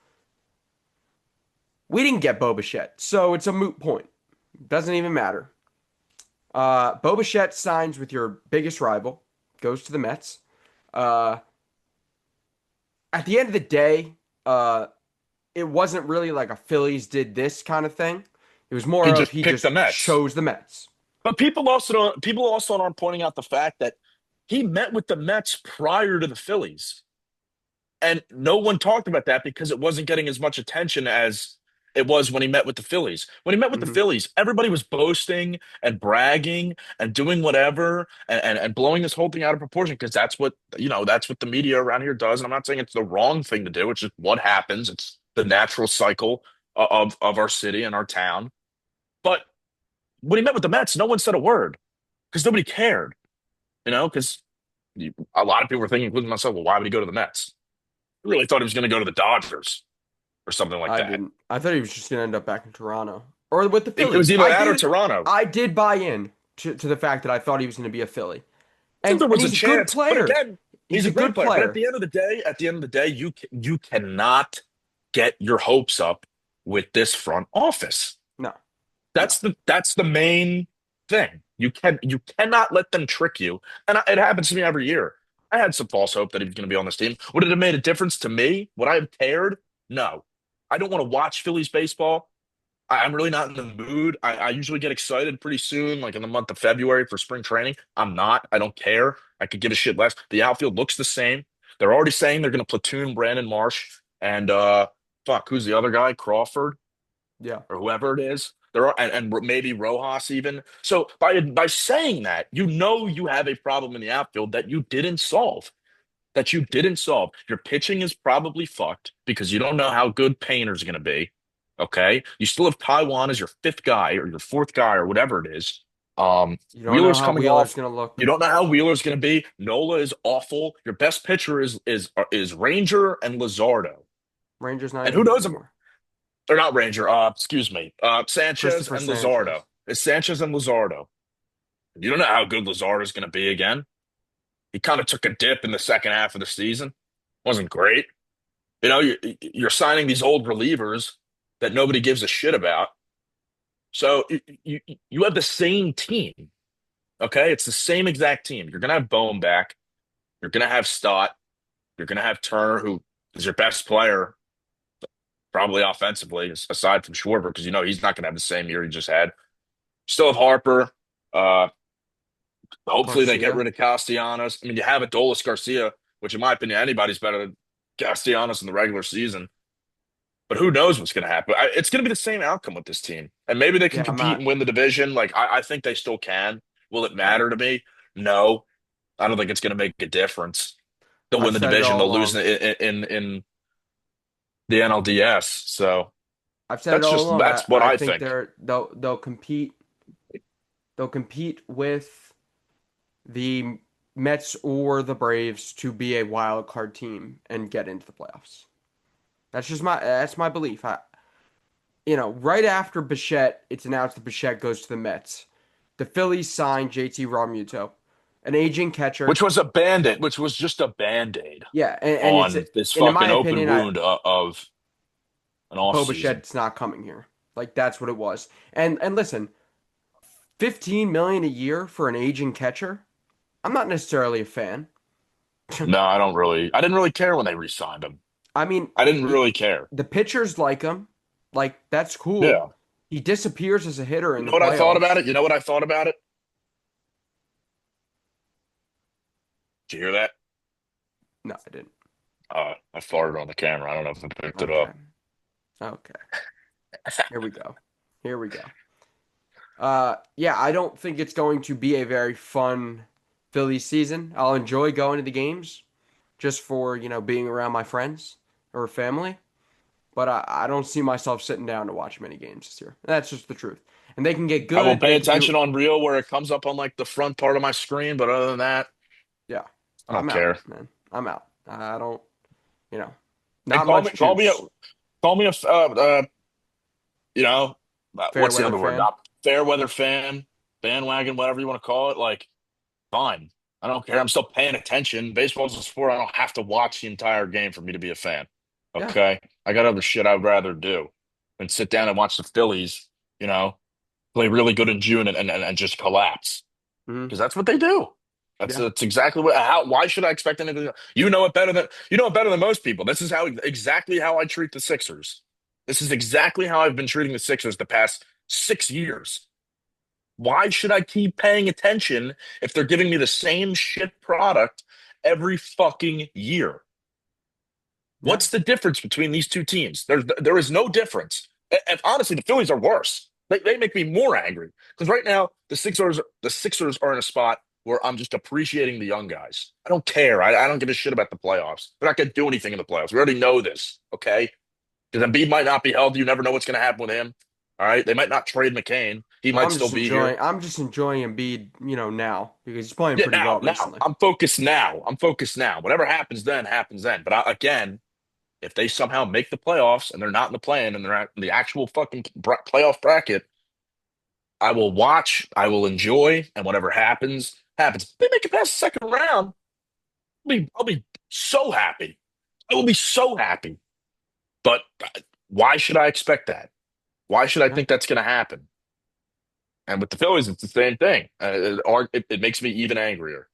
Speaker 1: We didn't get Bo Bichette, so it's a moot point. Doesn't even matter. Bo Bichette signs with your biggest rival, goes to the Mets. Uh, at the end of the day, it wasn't really like a Phillies did this kind of thing. It was
Speaker 2: He
Speaker 1: more of
Speaker 2: just
Speaker 1: he
Speaker 2: picked the
Speaker 1: just
Speaker 2: Mets.
Speaker 1: chose the Mets.
Speaker 2: But people also aren't pointing out the fact that he met with the Mets prior to the Phillies. And no one talked about that because it wasn't getting as much attention as it was when he met with the Phillies. When he met with the
Speaker 1: Hmm.
Speaker 2: Phillies, everybody was boasting and bragging and doing whatever and blowing this whole thing out of proportion because that's what the media around here does. And I'm not saying it's the wrong thing to do. It's just what happens. It's the natural cycle of our city and our town. But when he met with the Mets, no one said a word because nobody cared, because a lot of people were thinking, including myself, well, why would he go to the Mets? I really thought he was going to go to the Dodgers or something like
Speaker 1: I
Speaker 2: that.
Speaker 1: didn't. I thought he was just gonna end up back in Toronto or with the
Speaker 2: It was
Speaker 1: Phillies.
Speaker 2: either
Speaker 1: I
Speaker 2: that or
Speaker 1: did.
Speaker 2: Toronto.
Speaker 1: I did buy in to the fact that I thought he was gonna be a Philly,
Speaker 2: I think
Speaker 1: and
Speaker 2: there
Speaker 1: and
Speaker 2: was a
Speaker 1: he's a good
Speaker 2: chance, but
Speaker 1: player.
Speaker 2: again,
Speaker 1: He's
Speaker 2: he's
Speaker 1: a
Speaker 2: a great
Speaker 1: good
Speaker 2: player. But
Speaker 1: player.
Speaker 2: at the end of the day, you cannot get your hopes up with this front office.
Speaker 1: No, no.
Speaker 2: That's the main thing. You cannot let them trick you, and it happens to me every year. I had some false hope that he was going to be on this team. Would it have made a difference to me? Would I have cared? No. I don't want to watch Phillies baseball. I'm really not in the mood. I usually get excited pretty soon, like in the month of February for spring training. I'm not. I don't care. I could give a shit less. The outfield looks the same. They're already saying they're going to platoon Brandon Marsh and fuck, who's the other guy? Crawford
Speaker 1: Yeah,
Speaker 2: or whoever it is. And maybe Rojas even. So by saying that, you have a problem in the outfield that you didn't solve. That you didn't solve. Your pitching is probably fucked because you don't know how good Painter's going to be. Okay, you still have Taiwan as your fifth guy or your fourth guy or whatever it is.
Speaker 1: you don't know
Speaker 2: Wheeler's
Speaker 1: how
Speaker 2: coming
Speaker 1: Wheeler's
Speaker 2: off.
Speaker 1: gonna
Speaker 2: You
Speaker 1: look.
Speaker 2: don't know how Wheeler's going to be. Nola is awful. Your best pitcher is Ranger and Luzardo.
Speaker 1: Rangers not
Speaker 2: And
Speaker 1: even
Speaker 2: who
Speaker 1: here
Speaker 2: knows?
Speaker 1: anymore.
Speaker 2: They're not Ranger. Excuse me. Sanchez
Speaker 1: Christopher
Speaker 2: and Luzardo.
Speaker 1: Sanchez.
Speaker 2: It's Sanchez and Luzardo. You don't know how good Luzardo is going to be again. He kind of took a dip in the second half of the season. Wasn't great. You're signing these old relievers that nobody gives a shit about. So you have the same team. Okay, it's the same exact team. You're going to have Bohm back. You're going to have Stott. You're going to have Turner, who is your best player, probably offensively, aside from Schwarber, because he's not going to have the same year he just had. Still have Harper. Uh, Hopefully they get
Speaker 1: Garcia.
Speaker 2: rid of Castellanos. I mean, you have Adolis Garcia, which in my opinion, anybody's better than Castellanos in the regular season. But who knows what's going to happen? It's going to be the same outcome with this team, and maybe they can
Speaker 1: Yeah, I'm
Speaker 2: compete
Speaker 1: not.
Speaker 2: and win the division. Like I think they still can. Will it
Speaker 1: Yeah.
Speaker 2: matter to me? No, I don't think it's going to make a difference. They'll win
Speaker 1: I've
Speaker 2: the
Speaker 1: said it
Speaker 2: division.
Speaker 1: all
Speaker 2: They'll lose
Speaker 1: along.
Speaker 2: in the NLDS. So
Speaker 1: I've said it all along.
Speaker 2: that's what
Speaker 1: I
Speaker 2: I
Speaker 1: think
Speaker 2: think.
Speaker 1: they'll compete. They'll compete with the Mets or the Braves to be a wild card team and get into the playoffs. That's my belief. Right after Bichette, it's announced that Bichette goes to the Mets. The Phillies signed JT Realmuto, an aging catcher.
Speaker 2: Which was just a band-aid
Speaker 1: Yeah, and it's
Speaker 2: on this
Speaker 1: and in my
Speaker 2: fucking open
Speaker 1: opinion,
Speaker 2: wound of an off
Speaker 1: Bo
Speaker 2: season.
Speaker 1: Bichette's not coming here. Like that's what it was. And listen, 15 million a year for an aging catcher. I'm not necessarily a fan.
Speaker 2: No, I don't really. I didn't really care when they re-signed him.
Speaker 1: I mean,
Speaker 2: I didn't really care.
Speaker 1: the pitchers like him. Like that's cool.
Speaker 2: Yeah.
Speaker 1: He disappears as a hitter
Speaker 2: You
Speaker 1: in
Speaker 2: know
Speaker 1: the
Speaker 2: what I thought about
Speaker 1: playoffs.
Speaker 2: it? You know what I thought about it? Did you hear that?
Speaker 1: No, I didn't.
Speaker 2: I farted on the camera. I don't know if I picked it
Speaker 1: Okay.
Speaker 2: up.
Speaker 1: Okay. Here we go. Here we go. Yeah, I don't think it's going to be a very fun Phillies season. I'll enjoy going to the games just for, being around my friends or family. But I don't see myself sitting down to watch many games this year. That's just the truth. And they can get
Speaker 2: I will
Speaker 1: good.
Speaker 2: pay
Speaker 1: They can do,
Speaker 2: attention on Reel where it comes up on like the front part of my screen, but other than that,
Speaker 1: yeah.
Speaker 2: I don't
Speaker 1: I'm out,
Speaker 2: care.
Speaker 1: man. I'm out. I don't, you know,
Speaker 2: And
Speaker 1: not much juice.
Speaker 2: call me a, you know,
Speaker 1: Fair
Speaker 2: what's the
Speaker 1: weather
Speaker 2: other word?
Speaker 1: fan.
Speaker 2: Not fair weather fan, bandwagon, whatever you want to call it. Like, fine. I don't care. I'm still paying attention. Baseball's a sport. I don't have to watch the entire game for me to be a fan.
Speaker 1: Yeah.
Speaker 2: Okay. I got other shit I'd rather do than sit down and watch the Phillies, play really good in June and just collapse.
Speaker 1: Hmm.
Speaker 2: Because that's what they do.
Speaker 1: Yeah.
Speaker 2: That's exactly why should I expect anything? You know it better than most people. This is exactly how I treat the Sixers. This is exactly how I've been treating the Sixers the past 6 years. Why should I keep paying attention if they're giving me the same shit product every fucking year?
Speaker 1: Yeah.
Speaker 2: What's the difference between these two teams? There is no difference. And honestly, the Phillies are worse. They make me more angry because right now the Sixers are in a spot where I'm just appreciating the young guys. I don't care. I don't give a shit about the playoffs. They're not going to do anything in the playoffs. We already know this, okay? Because Embiid might not be healthy. You never know what's going to happen with him. All right, they might not trade McCain. He
Speaker 1: Well,
Speaker 2: might still be here.
Speaker 1: I'm just enjoying Embiid, now because he's playing
Speaker 2: Yeah,
Speaker 1: pretty well
Speaker 2: now.
Speaker 1: recently.
Speaker 2: I'm focused now. I'm focused now. Whatever happens then, happens then. But again, if they somehow make the playoffs and they're not in the play-in and they're at the actual fucking playoff bracket, I will watch, I will enjoy, and whatever happens, happens. If they make it past the second round, I'll be so happy. I will be so happy. But why should I expect that? Why should I
Speaker 1: Yeah.
Speaker 2: think that's going to happen? And with the Phillies, it's the same thing. It makes me even angrier.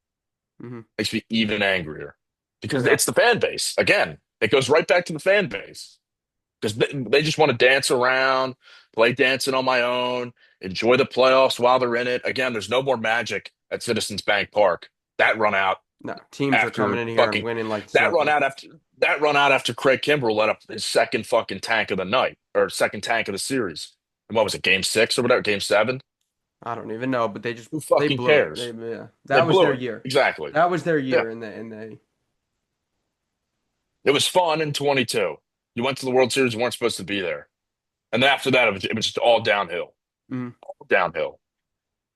Speaker 1: Hmm.
Speaker 2: Makes me even angrier because
Speaker 1: Yeah.
Speaker 2: it's the fan base. Again, it goes right back to the fan base because they just want to dance around, play dancing on my own, enjoy the playoffs while they're in it. Again, there's no more magic at Citizens Bank Park. That run out
Speaker 1: No, teams are coming
Speaker 2: after
Speaker 1: in here and
Speaker 2: fucking
Speaker 1: winning like it's
Speaker 2: that run
Speaker 1: nothing.
Speaker 2: out after that run out after Craig Kimbrell let up his second fucking tank of the night or second tank of the series. And what was it, game six or whatever, game seven?
Speaker 1: I don't even know, but
Speaker 2: Who
Speaker 1: they
Speaker 2: fucking
Speaker 1: blew it.
Speaker 2: cares?
Speaker 1: Yeah,
Speaker 2: They
Speaker 1: that was
Speaker 2: blew
Speaker 1: their
Speaker 2: it.
Speaker 1: year.
Speaker 2: Exactly.
Speaker 1: That was their
Speaker 2: Yeah.
Speaker 1: year, and they
Speaker 2: It was fun in 22. You went to the World Series, you weren't supposed to be there. And then after that, it was just all downhill.
Speaker 1: mm,
Speaker 2: All downhill.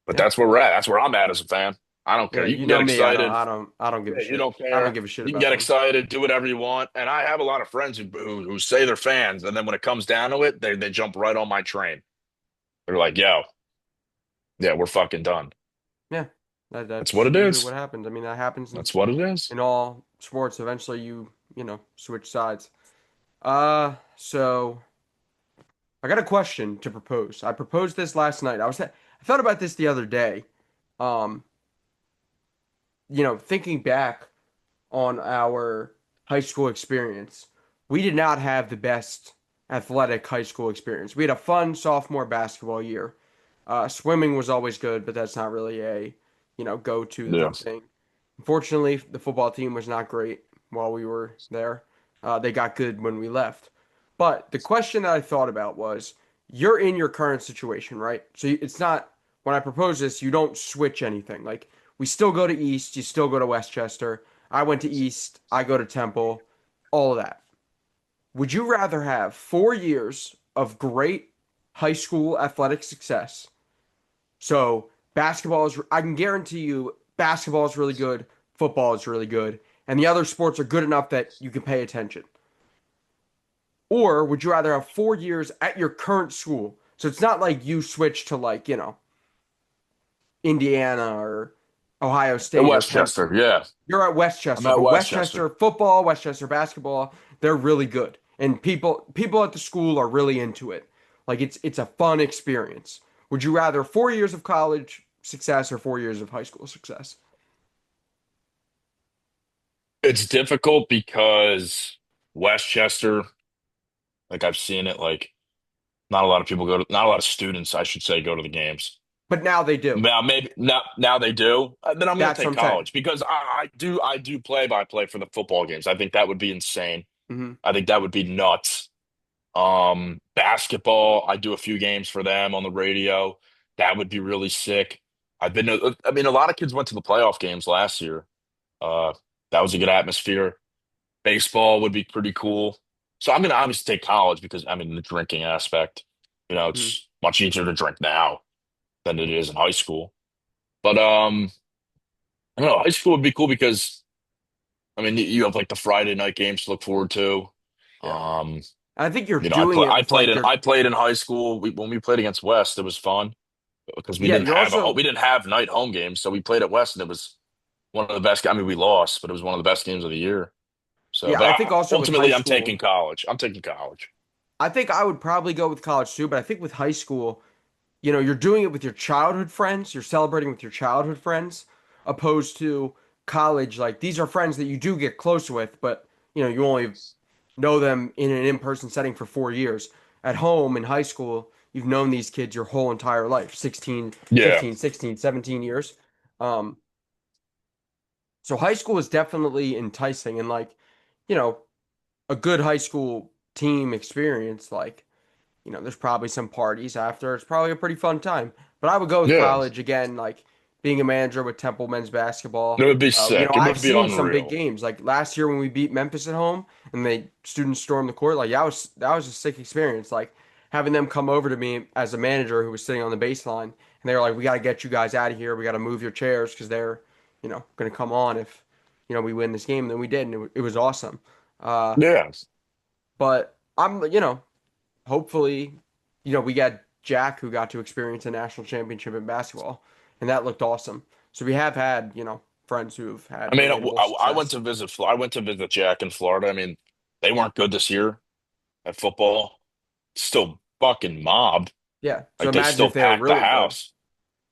Speaker 2: But
Speaker 1: yeah,
Speaker 2: that's where we're at. That's where I'm at as a fan. I don't care.
Speaker 1: Yeah,
Speaker 2: You
Speaker 1: you
Speaker 2: can get
Speaker 1: know me.
Speaker 2: excited.
Speaker 1: I don't give a
Speaker 2: Yeah, you
Speaker 1: shit.
Speaker 2: don't
Speaker 1: I don't
Speaker 2: care.
Speaker 1: give a shit
Speaker 2: You can
Speaker 1: about
Speaker 2: get
Speaker 1: them.
Speaker 2: excited, do whatever you want. And I have a lot of friends who say they're fans, and then when it comes down to it, they jump right on my train. They're like, "Yo, yeah, we're fucking done."
Speaker 1: Yeah,
Speaker 2: That's what
Speaker 1: that's
Speaker 2: it
Speaker 1: usually what
Speaker 2: is.
Speaker 1: happens. I mean, that happens
Speaker 2: That's what it is.
Speaker 1: in all sports. Eventually, you know, switch sides. So I got a question to propose. I proposed this last night. I thought about this the other day. Um, you know, thinking back on our high school experience, we did not have the best athletic high school experience. We had a fun sophomore basketball year. Swimming was always good, but that's not really a, you know, go-to
Speaker 2: Yeah.
Speaker 1: thing. Unfortunately, the football team was not great while we were there. They got good when we left. But the question that I thought about was, you're in your current situation, right? So it's not, when I propose this, you don't switch anything. Like, we still go to East, you still go to Westchester. I went to East, I go to Temple, all of that. Would you rather have 4 years of great high school athletic success? So basketball is, I can guarantee you, basketball is really good, football is really good, and the other sports are good enough that you can pay attention. Or would you rather have 4 years at your current school? So it's not like you switch to like, you know, Indiana or Ohio
Speaker 2: At
Speaker 1: State or Penn
Speaker 2: Westchester,
Speaker 1: State.
Speaker 2: yeah.
Speaker 1: You're at
Speaker 2: I'm
Speaker 1: Westchester,
Speaker 2: at
Speaker 1: but
Speaker 2: Westchester.
Speaker 1: Westchester football, Westchester basketball, they're really good. And people at the school are really into it. Like it's a fun experience. Would you rather 4 years of college success or 4 years of high school success?
Speaker 2: It's difficult because Westchester, like I've seen it, like not a lot of people go to, not a lot of students, I should say, go to the games.
Speaker 1: But now they do.
Speaker 2: Now maybe now they do. Then I'm going to
Speaker 1: That's what
Speaker 2: take
Speaker 1: I'm saying.
Speaker 2: college because I do play by play for the football games. I think that would be insane.
Speaker 1: Hmm.
Speaker 2: I think that would be nuts. Basketball, I do a few games for them on the radio. That would be really sick. I mean, a lot of kids went to the playoff games last year. Uh, that was a good atmosphere. Baseball would be pretty cool. So I'm gonna obviously take college because I mean the drinking aspect.
Speaker 1: Hmm.
Speaker 2: It's much easier to drink now than it is in high school. But I don't know, high school would be cool because I mean you have like the Friday night games to look forward to.
Speaker 1: Yeah.
Speaker 2: Um,
Speaker 1: I think you're doing it
Speaker 2: I
Speaker 1: with
Speaker 2: played
Speaker 1: like
Speaker 2: in
Speaker 1: your,
Speaker 2: high school. When we played against West, it was fun because
Speaker 1: yeah, you're
Speaker 2: we
Speaker 1: also,
Speaker 2: didn't have night home games, so we played at West, and it was one of the best. I mean, we lost, but it was one of the best games of the year. So,
Speaker 1: yeah,
Speaker 2: but
Speaker 1: I think also with high
Speaker 2: ultimately, I'm taking
Speaker 1: school,
Speaker 2: college. I'm taking college.
Speaker 1: I think I would probably go with college too, but I think with high school, you know, you're doing it with your childhood friends, you're celebrating with your childhood friends, opposed to college. Like these are friends that you do get close with, but you know, you only know them in an in-person setting for 4 years. At home in high school, you've known these kids your whole entire life, 16,
Speaker 2: Yeah,
Speaker 1: 15, 16, 17 years. Um, so high school is definitely enticing and like, you know, a good high school team experience, like you know, there's probably some parties after. It's probably a pretty fun time. But I would go with
Speaker 2: yeah.
Speaker 1: college again, like being a manager with Temple men's
Speaker 2: It
Speaker 1: basketball.
Speaker 2: would be
Speaker 1: You know,
Speaker 2: sick. It
Speaker 1: I've
Speaker 2: would be
Speaker 1: seen some big
Speaker 2: unreal.
Speaker 1: games. Like last year when we beat Memphis at home and the students stormed the court, like that was a sick experience. Like having them come over to me as a manager who was sitting on the baseline, and they were like, "We got to get you guys out of here. We got to move your chairs because they're, you know, going to come on if, you know, we win this game." And then we did, and it was awesome. Uh,
Speaker 2: Yeah.
Speaker 1: but I'm, you know, hopefully, you know, we got Jack who got to experience a national championship in basketball, and that looked awesome. So we have had, you know, friends who've
Speaker 2: I
Speaker 1: had
Speaker 2: mean,
Speaker 1: relatable
Speaker 2: I went
Speaker 1: success.
Speaker 2: to visit. I went to visit Jack in Florida. I mean, they weren't good this year at football. Still fucking mobbed.
Speaker 1: Yeah. So
Speaker 2: Like they
Speaker 1: imagine
Speaker 2: still
Speaker 1: if they were
Speaker 2: packed the
Speaker 1: really good.
Speaker 2: house.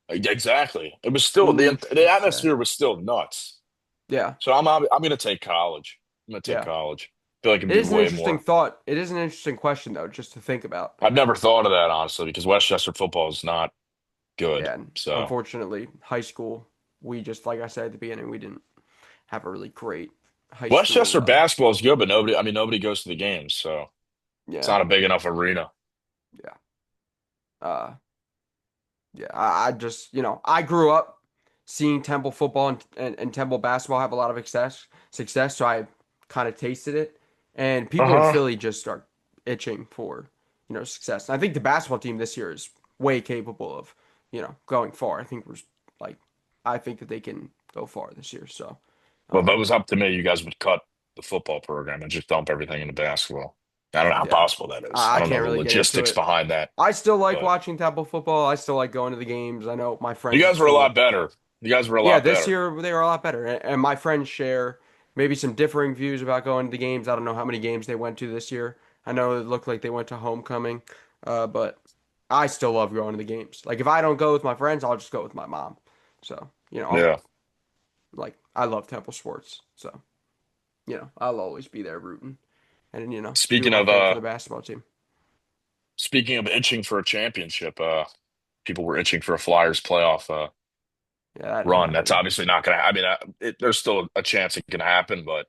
Speaker 2: Like, exactly. It was still
Speaker 1: Food
Speaker 2: the
Speaker 1: success.
Speaker 2: atmosphere was still nuts.
Speaker 1: Yeah.
Speaker 2: So I'm gonna take college. I'm gonna take
Speaker 1: Yeah.
Speaker 2: college. I feel like it'd
Speaker 1: It
Speaker 2: be
Speaker 1: is an
Speaker 2: way
Speaker 1: interesting
Speaker 2: more.
Speaker 1: thought. It is an interesting question, though, just to think about.
Speaker 2: I've never thought of that honestly because Westchester football is not good.
Speaker 1: Yeah. And
Speaker 2: So
Speaker 1: unfortunately, high school, we just, like I said at the beginning, we didn't have a really great high school.
Speaker 2: Westchester basketball is good, but nobody. I mean, nobody goes to the games, so it's
Speaker 1: Yeah.
Speaker 2: not a big enough arena.
Speaker 1: Yeah. Uh, Yeah, I just, you know, I grew up seeing Temple football and Temple basketball have a lot of success, so I kind of tasted it. And people in
Speaker 2: Uh-huh.
Speaker 1: Philly just start itching for, you know, success. And I think the basketball team this year is way capable of, you know, going far. I think we're like I think that they can go far this year. So,
Speaker 2: Well, if it
Speaker 1: um,
Speaker 2: was up to me, you guys would cut the football program and just dump everything into basketball. I don't know how
Speaker 1: yeah,
Speaker 2: possible that is. I
Speaker 1: I
Speaker 2: don't know
Speaker 1: can't
Speaker 2: the
Speaker 1: really get into
Speaker 2: logistics
Speaker 1: it.
Speaker 2: behind that,
Speaker 1: I still like
Speaker 2: but
Speaker 1: watching Temple football. I still like going to the games. I know my
Speaker 2: you
Speaker 1: friends at
Speaker 2: guys were a lot
Speaker 1: school.
Speaker 2: better. You guys were a
Speaker 1: Yeah,
Speaker 2: lot
Speaker 1: this
Speaker 2: better.
Speaker 1: year they are a lot better, and my friends share maybe some differing views about going to the games. I don't know how many games they went to this year. I know it looked like they went to homecoming, but I still love going to the games. Like if I don't go with my friends, I'll just go with my mom. So,
Speaker 2: Yeah.
Speaker 1: I love Temple sports. So, I'll always be there rooting and do
Speaker 2: Speaking
Speaker 1: my
Speaker 2: of
Speaker 1: thing for the basketball team.
Speaker 2: speaking of itching for a championship, people were itching for a Flyers playoff
Speaker 1: Yeah, that didn't
Speaker 2: run. That's
Speaker 1: happen.
Speaker 2: obviously not going to. I mean, there's still a chance it can happen, but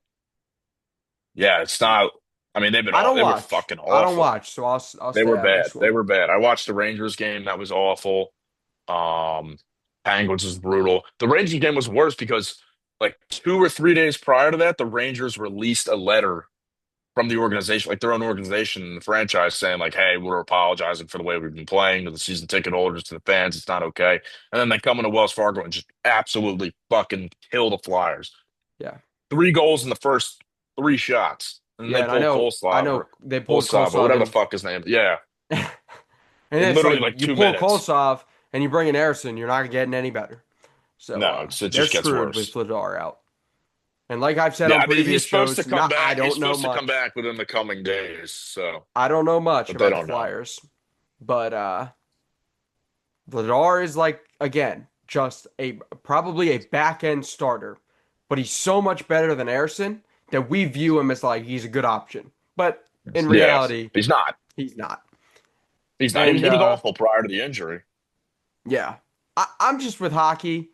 Speaker 2: yeah, it's not. I mean,
Speaker 1: I don't
Speaker 2: they were
Speaker 1: watch.
Speaker 2: fucking
Speaker 1: I don't
Speaker 2: awful.
Speaker 1: watch, so I'll
Speaker 2: They
Speaker 1: stay
Speaker 2: were
Speaker 1: out of
Speaker 2: bad.
Speaker 1: this
Speaker 2: They
Speaker 1: one.
Speaker 2: were bad. I watched the Rangers game. That was awful. Um, Penguins was brutal. The Rangers game was worse because like 2 or 3 days prior to that, the Rangers released a letter from the organization, like their own organization, the franchise, saying like, "Hey, we're apologizing for the way we've been playing to the season ticket holders, to the fans. It's not okay." And then they come into Wells Fargo and just absolutely fucking kill the Flyers.
Speaker 1: Yeah.
Speaker 2: 3 goals in the first 3 shots, and then
Speaker 1: Yeah,
Speaker 2: they
Speaker 1: and
Speaker 2: pull
Speaker 1: I
Speaker 2: Coleslav
Speaker 1: know
Speaker 2: or
Speaker 1: they pulled
Speaker 2: Coleslav or
Speaker 1: Kolsov
Speaker 2: whatever the
Speaker 1: in.
Speaker 2: fuck his name. Yeah,
Speaker 1: And
Speaker 2: in
Speaker 1: it's
Speaker 2: literally
Speaker 1: like
Speaker 2: like
Speaker 1: you
Speaker 2: two
Speaker 1: pull
Speaker 2: minutes.
Speaker 1: Kolsov and you bring in Harrison, you're not getting any better. So
Speaker 2: No, it
Speaker 1: they're
Speaker 2: just gets
Speaker 1: screwed with
Speaker 2: worse.
Speaker 1: Vladar out. And like I've said
Speaker 2: Yeah,
Speaker 1: on
Speaker 2: I mean,
Speaker 1: previous shows, not I
Speaker 2: He's
Speaker 1: don't know
Speaker 2: supposed to come
Speaker 1: much.
Speaker 2: back within the coming days. So,
Speaker 1: I don't know much
Speaker 2: but they
Speaker 1: about the
Speaker 2: don't know.
Speaker 1: Flyers, but Vladar is like again just a probably a back end starter, but he's so much better than Harrison that we view him as like he's a good option. But in
Speaker 2: Yeah,
Speaker 1: reality,
Speaker 2: he's not.
Speaker 1: he's not.
Speaker 2: He's not.
Speaker 1: And
Speaker 2: He was awful prior to the injury.
Speaker 1: yeah, I'm just with hockey.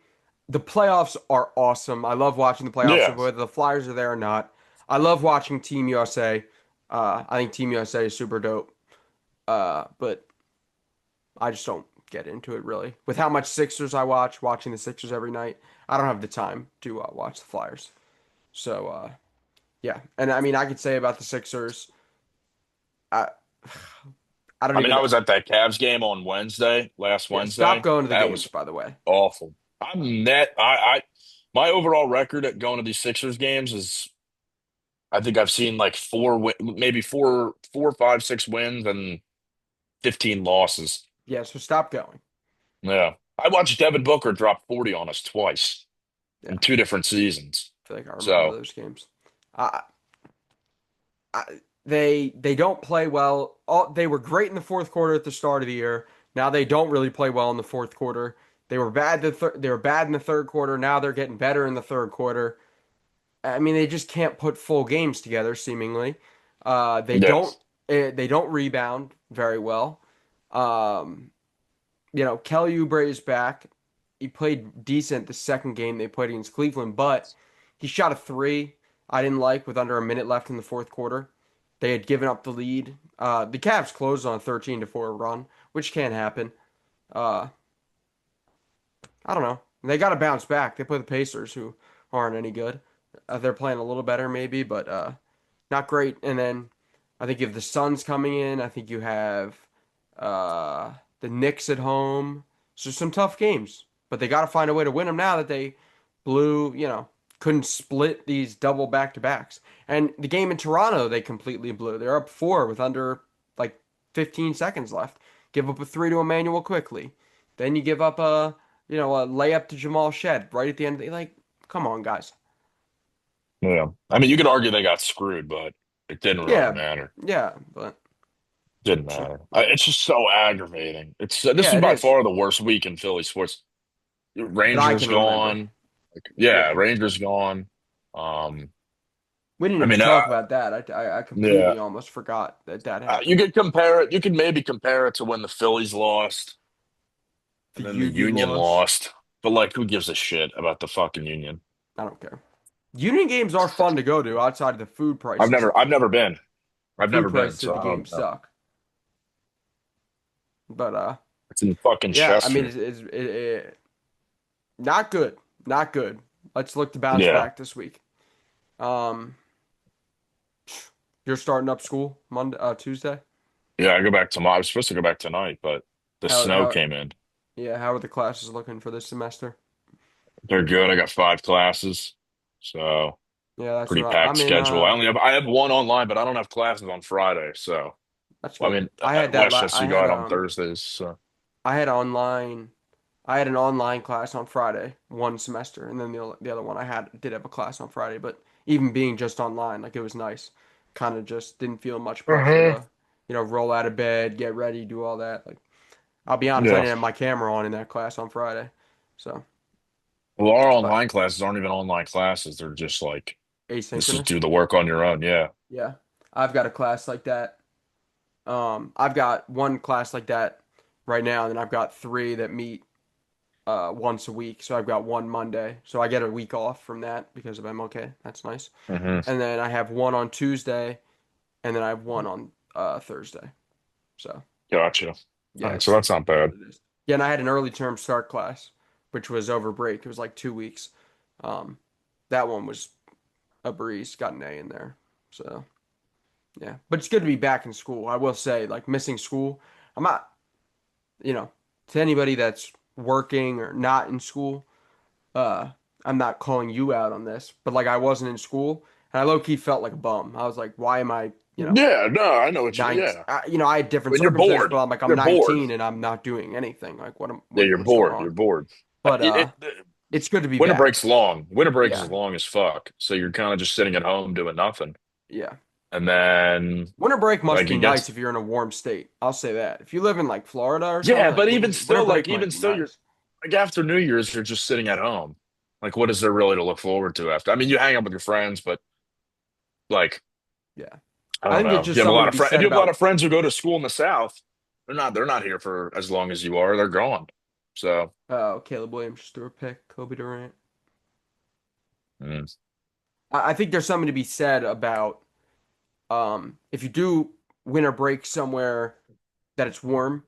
Speaker 1: The playoffs are awesome. I love watching the playoffs,
Speaker 2: Yeah,
Speaker 1: whether the Flyers are there or not. I love watching Team USA. I think Team USA is super dope. But I just don't get into it really. With how much Sixers I watch, watching the Sixers every night, I don't have the time to watch the Flyers. So yeah, and I mean I could say about the Sixers, I I don't
Speaker 2: I mean,
Speaker 1: even
Speaker 2: I
Speaker 1: know.
Speaker 2: was at that Cavs game on last
Speaker 1: Yeah, stop
Speaker 2: Wednesday.
Speaker 1: going to the
Speaker 2: That
Speaker 1: games.
Speaker 2: was
Speaker 1: By the way,
Speaker 2: awful. I'm net. My overall record at going to these Sixers games is, I think I've seen like maybe four, five, 6 wins and 15 losses.
Speaker 1: yeah. So stop going.
Speaker 2: Yeah, I watched Devin Booker drop 40 on us twice
Speaker 1: Yeah,
Speaker 2: in 2 different seasons.
Speaker 1: I feel like I remember
Speaker 2: So
Speaker 1: those games. I, they don't play well. They were great in the fourth quarter at the start of the year. Now they don't really play well in the fourth quarter. They were bad in the third quarter. Now they're getting better in the third quarter. I mean, they just can't put full games together. Seemingly, uh, they
Speaker 2: yeah,
Speaker 1: don't. They don't rebound very well. Um, Kelly Oubre is back. He played decent the second game they played against Cleveland, but he shot a three I didn't like with under a minute left in the fourth quarter. They had given up the lead. The Cavs closed on a 13-4 run, which can happen. Uh, I don't know. They got to bounce back. They play the Pacers, who aren't any good. They're playing a little better, maybe, but not great. And then I think you have the Suns coming in. I think you have the Knicks at home. So some tough games, but they got to find a way to win them now that they couldn't split these double back to backs. And the game in Toronto, they completely blew. They're up four with under like 15 seconds left. Give up a three to Emmanuel quickly. Then you give up a layup to Jamal Shed right at the end. Like, come on, guys.
Speaker 2: yeah. I mean, you could argue they got screwed, but it didn't really
Speaker 1: Yeah,
Speaker 2: matter.
Speaker 1: yeah, but
Speaker 2: Didn't matter. It's just so aggravating. This
Speaker 1: yeah,
Speaker 2: is
Speaker 1: it
Speaker 2: by
Speaker 1: is
Speaker 2: far the worst week in Philly sports.
Speaker 1: that I
Speaker 2: Rangers
Speaker 1: can remember.
Speaker 2: gone. Yeah,
Speaker 1: Yeah,
Speaker 2: Rangers gone. Um,
Speaker 1: we didn't
Speaker 2: I
Speaker 1: even
Speaker 2: mean,
Speaker 1: talk about that. I
Speaker 2: yeah.
Speaker 1: completely almost forgot that
Speaker 2: You
Speaker 1: happened.
Speaker 2: could compare it. You could maybe compare it to when the Phillies lost
Speaker 1: The
Speaker 2: and then the
Speaker 1: Union
Speaker 2: Union
Speaker 1: loss.
Speaker 2: lost. But like, who gives a shit about the fucking Union?
Speaker 1: I don't care. Union games are fun to go to outside of the food prices.
Speaker 2: I've never been.
Speaker 1: The
Speaker 2: I've
Speaker 1: food
Speaker 2: never been,
Speaker 1: prices
Speaker 2: so
Speaker 1: at the
Speaker 2: I don't
Speaker 1: games
Speaker 2: know.
Speaker 1: suck. But
Speaker 2: It's in fucking
Speaker 1: yeah, I mean
Speaker 2: Chester.
Speaker 1: not good, not good. Let's look to bounce
Speaker 2: Yeah,
Speaker 1: back this week. Um, you're starting up school Tuesday.
Speaker 2: yeah. I go back tomorrow. I was supposed to go back tonight, but the
Speaker 1: How
Speaker 2: snow
Speaker 1: how
Speaker 2: came in.
Speaker 1: yeah, how are the classes looking for this semester?
Speaker 2: They're good. I got 5 classes, so
Speaker 1: Yeah, that's
Speaker 2: pretty
Speaker 1: what
Speaker 2: packed
Speaker 1: I'm in.
Speaker 2: schedule. I have one online, but I don't have classes on Friday. So,
Speaker 1: That's
Speaker 2: well, I
Speaker 1: good.
Speaker 2: mean, at Westchester,
Speaker 1: I
Speaker 2: you
Speaker 1: had
Speaker 2: got on Thursdays. So,
Speaker 1: I had online I had an online class on Friday, one semester, and then the other one I had did have a class on Friday, but even being just online, like it was nice. Kind of just didn't feel much pressure
Speaker 2: uh
Speaker 1: to, roll out of bed, get ready, do all that. Like I'll be honest, I
Speaker 2: yeah.
Speaker 1: didn't have my camera on in that class on Friday. So,
Speaker 2: Well, our
Speaker 1: but
Speaker 2: online classes aren't even online classes. They're just like, let's just
Speaker 1: asynchronous.
Speaker 2: do the work on your own. Yeah.
Speaker 1: Yeah. I've got a class like that. I've got one class like that right now, and then I've got three that meet once a week. So I've got one Monday. So I get a week off from that because of MLK. That's nice.
Speaker 2: hmm
Speaker 1: And then I have one on Tuesday, and then I have one on Thursday. So
Speaker 2: Gotcha. All
Speaker 1: yeah,
Speaker 2: right, so
Speaker 1: it's
Speaker 2: that's not
Speaker 1: what
Speaker 2: bad.
Speaker 1: it is. Yeah, and I had an early term start class, which was over break. It was like 2 weeks. Um, that one was a breeze. Got an A in there. So yeah, but it's good to be back in school. I will say, like missing school. I'm not, you know, to anybody that's working or not in school. uh I'm not calling you out on this, but like I wasn't in school and I low key felt like a bum. I was like, why am I,
Speaker 2: Yeah, no, I know what you.
Speaker 1: 19?
Speaker 2: Yeah,
Speaker 1: I had different
Speaker 2: when you're
Speaker 1: circumstances,
Speaker 2: bored,
Speaker 1: but I'm like, I'm
Speaker 2: you're bored.
Speaker 1: 19 and I'm not doing anything. Like,
Speaker 2: Yeah, you're
Speaker 1: what's going
Speaker 2: bored. You're
Speaker 1: on?
Speaker 2: bored.
Speaker 1: But
Speaker 2: It,
Speaker 1: it's good to be
Speaker 2: winter
Speaker 1: back.
Speaker 2: break's long. Winter break is
Speaker 1: Yeah,
Speaker 2: long as fuck. So you're kind of just sitting at home doing nothing,
Speaker 1: yeah.
Speaker 2: and then
Speaker 1: Winter break must
Speaker 2: like
Speaker 1: be
Speaker 2: it
Speaker 1: nice
Speaker 2: gets.
Speaker 1: if you're in a warm state. I'll say that. If you live in like Florida or something,
Speaker 2: Yeah,
Speaker 1: like
Speaker 2: but even
Speaker 1: winter
Speaker 2: still,
Speaker 1: break might be
Speaker 2: you're
Speaker 1: nice.
Speaker 2: like after New Year's, you're just sitting at home. Like, what is there really to look forward to after? I mean, you hang out with your friends, but like,
Speaker 1: Yeah,
Speaker 2: I
Speaker 1: I
Speaker 2: don't
Speaker 1: think there's
Speaker 2: know. If you
Speaker 1: just
Speaker 2: have a
Speaker 1: something
Speaker 2: lot
Speaker 1: to
Speaker 2: of
Speaker 1: be
Speaker 2: friends, if
Speaker 1: said
Speaker 2: you have a lot
Speaker 1: about.
Speaker 2: of friends who go to school in the South, they're not here for as long as you are. They're gone. So,
Speaker 1: Caleb Williams just threw a pick. Kobe Durant.
Speaker 2: mm,
Speaker 1: I think there's something to be said about if you do winter break somewhere that it's warm,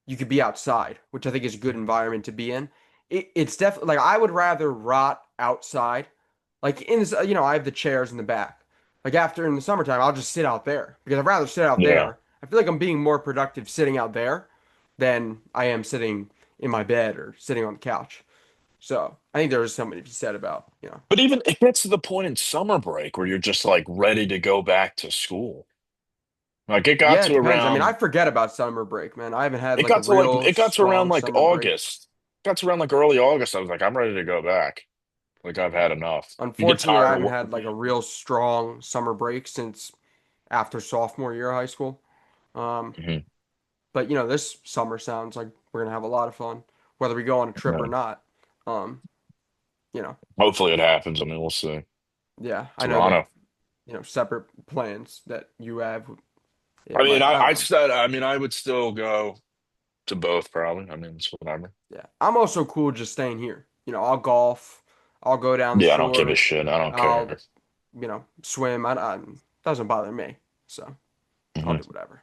Speaker 1: you could be outside, which I think is a good environment to be in. It's definitely like I would rather rot outside. Like in this, I have the chairs in the back. Like after in the summertime, I'll just sit out there because I'd rather sit out
Speaker 2: yeah.
Speaker 1: there. I feel like I'm being more productive sitting out there than I am sitting in my bed or sitting on the couch. So I think there is something to be said about,
Speaker 2: But even it gets to the point in summer break where you're just like ready to go back to school. Like it got
Speaker 1: yeah,
Speaker 2: to
Speaker 1: it depends. I mean, I
Speaker 2: around
Speaker 1: forget about summer break, man. I haven't had
Speaker 2: it
Speaker 1: like a
Speaker 2: got to like
Speaker 1: real
Speaker 2: it got to around
Speaker 1: strong
Speaker 2: like
Speaker 1: summer break.
Speaker 2: August. It got to around like early August. I was like, I'm ready to go back. Like I've had
Speaker 1: Yeah.
Speaker 2: enough. You get
Speaker 1: Unfortunately, I
Speaker 2: tired of
Speaker 1: haven't
Speaker 2: what
Speaker 1: had like a real strong summer break since after sophomore year of high school. Um,
Speaker 2: Mhm.
Speaker 1: but this summer sounds like we're gonna have a lot of fun, whether we go on a trip or
Speaker 2: Yeah.
Speaker 1: not. Um, you know,
Speaker 2: Hopefully it happens. I mean, we'll see.
Speaker 1: yeah, I know that,
Speaker 2: Toronto.
Speaker 1: separate plans that you have.
Speaker 2: I
Speaker 1: It
Speaker 2: mean,
Speaker 1: might, I don't
Speaker 2: I
Speaker 1: know.
Speaker 2: said, I mean, I would still go to both probably. I mean, it's whatever.
Speaker 1: Yeah, I'm also cool just staying here. I'll golf, I'll go down the
Speaker 2: Yeah, I don't give a
Speaker 1: shore,
Speaker 2: shit. I don't
Speaker 1: I'll,
Speaker 2: care.
Speaker 1: swim. Doesn't bother me, so I'll
Speaker 2: hmm
Speaker 1: do whatever.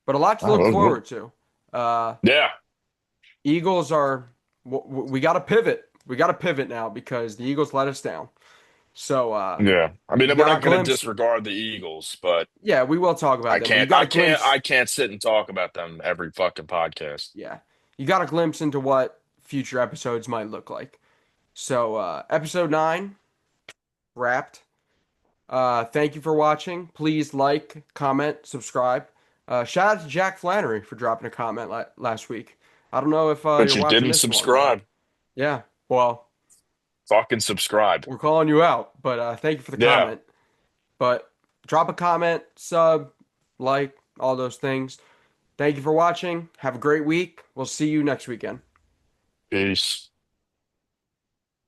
Speaker 1: But a lot to look
Speaker 2: Oh,
Speaker 1: forward to. Uh,
Speaker 2: yeah,
Speaker 1: Eagles are we got to pivot. We got to pivot now because the Eagles let us down. So
Speaker 2: yeah. I mean,
Speaker 1: you
Speaker 2: we're
Speaker 1: got a
Speaker 2: not going to
Speaker 1: glimpse.
Speaker 2: disregard the Eagles, but
Speaker 1: Yeah, we will talk about them, but you got a glimpse.
Speaker 2: I can't sit and talk about them every fucking podcast.
Speaker 1: Yeah, you got a glimpse into what future episodes might look like. So episode 9 wrapped. Thank you for watching. Please like, comment, subscribe. Shout out to Jack Flannery for dropping a comment last week. I don't know if
Speaker 2: But
Speaker 1: you're
Speaker 2: you
Speaker 1: watching
Speaker 2: didn't
Speaker 1: this one, but
Speaker 2: subscribe.
Speaker 1: yeah. Well,
Speaker 2: Fucking subscribe.
Speaker 1: we're calling you out, but thank you for the
Speaker 2: Yeah.
Speaker 1: comment. But drop a comment, sub, like, all those things. Thank you for watching. Have a great week. We'll see you next weekend.
Speaker 2: Peace.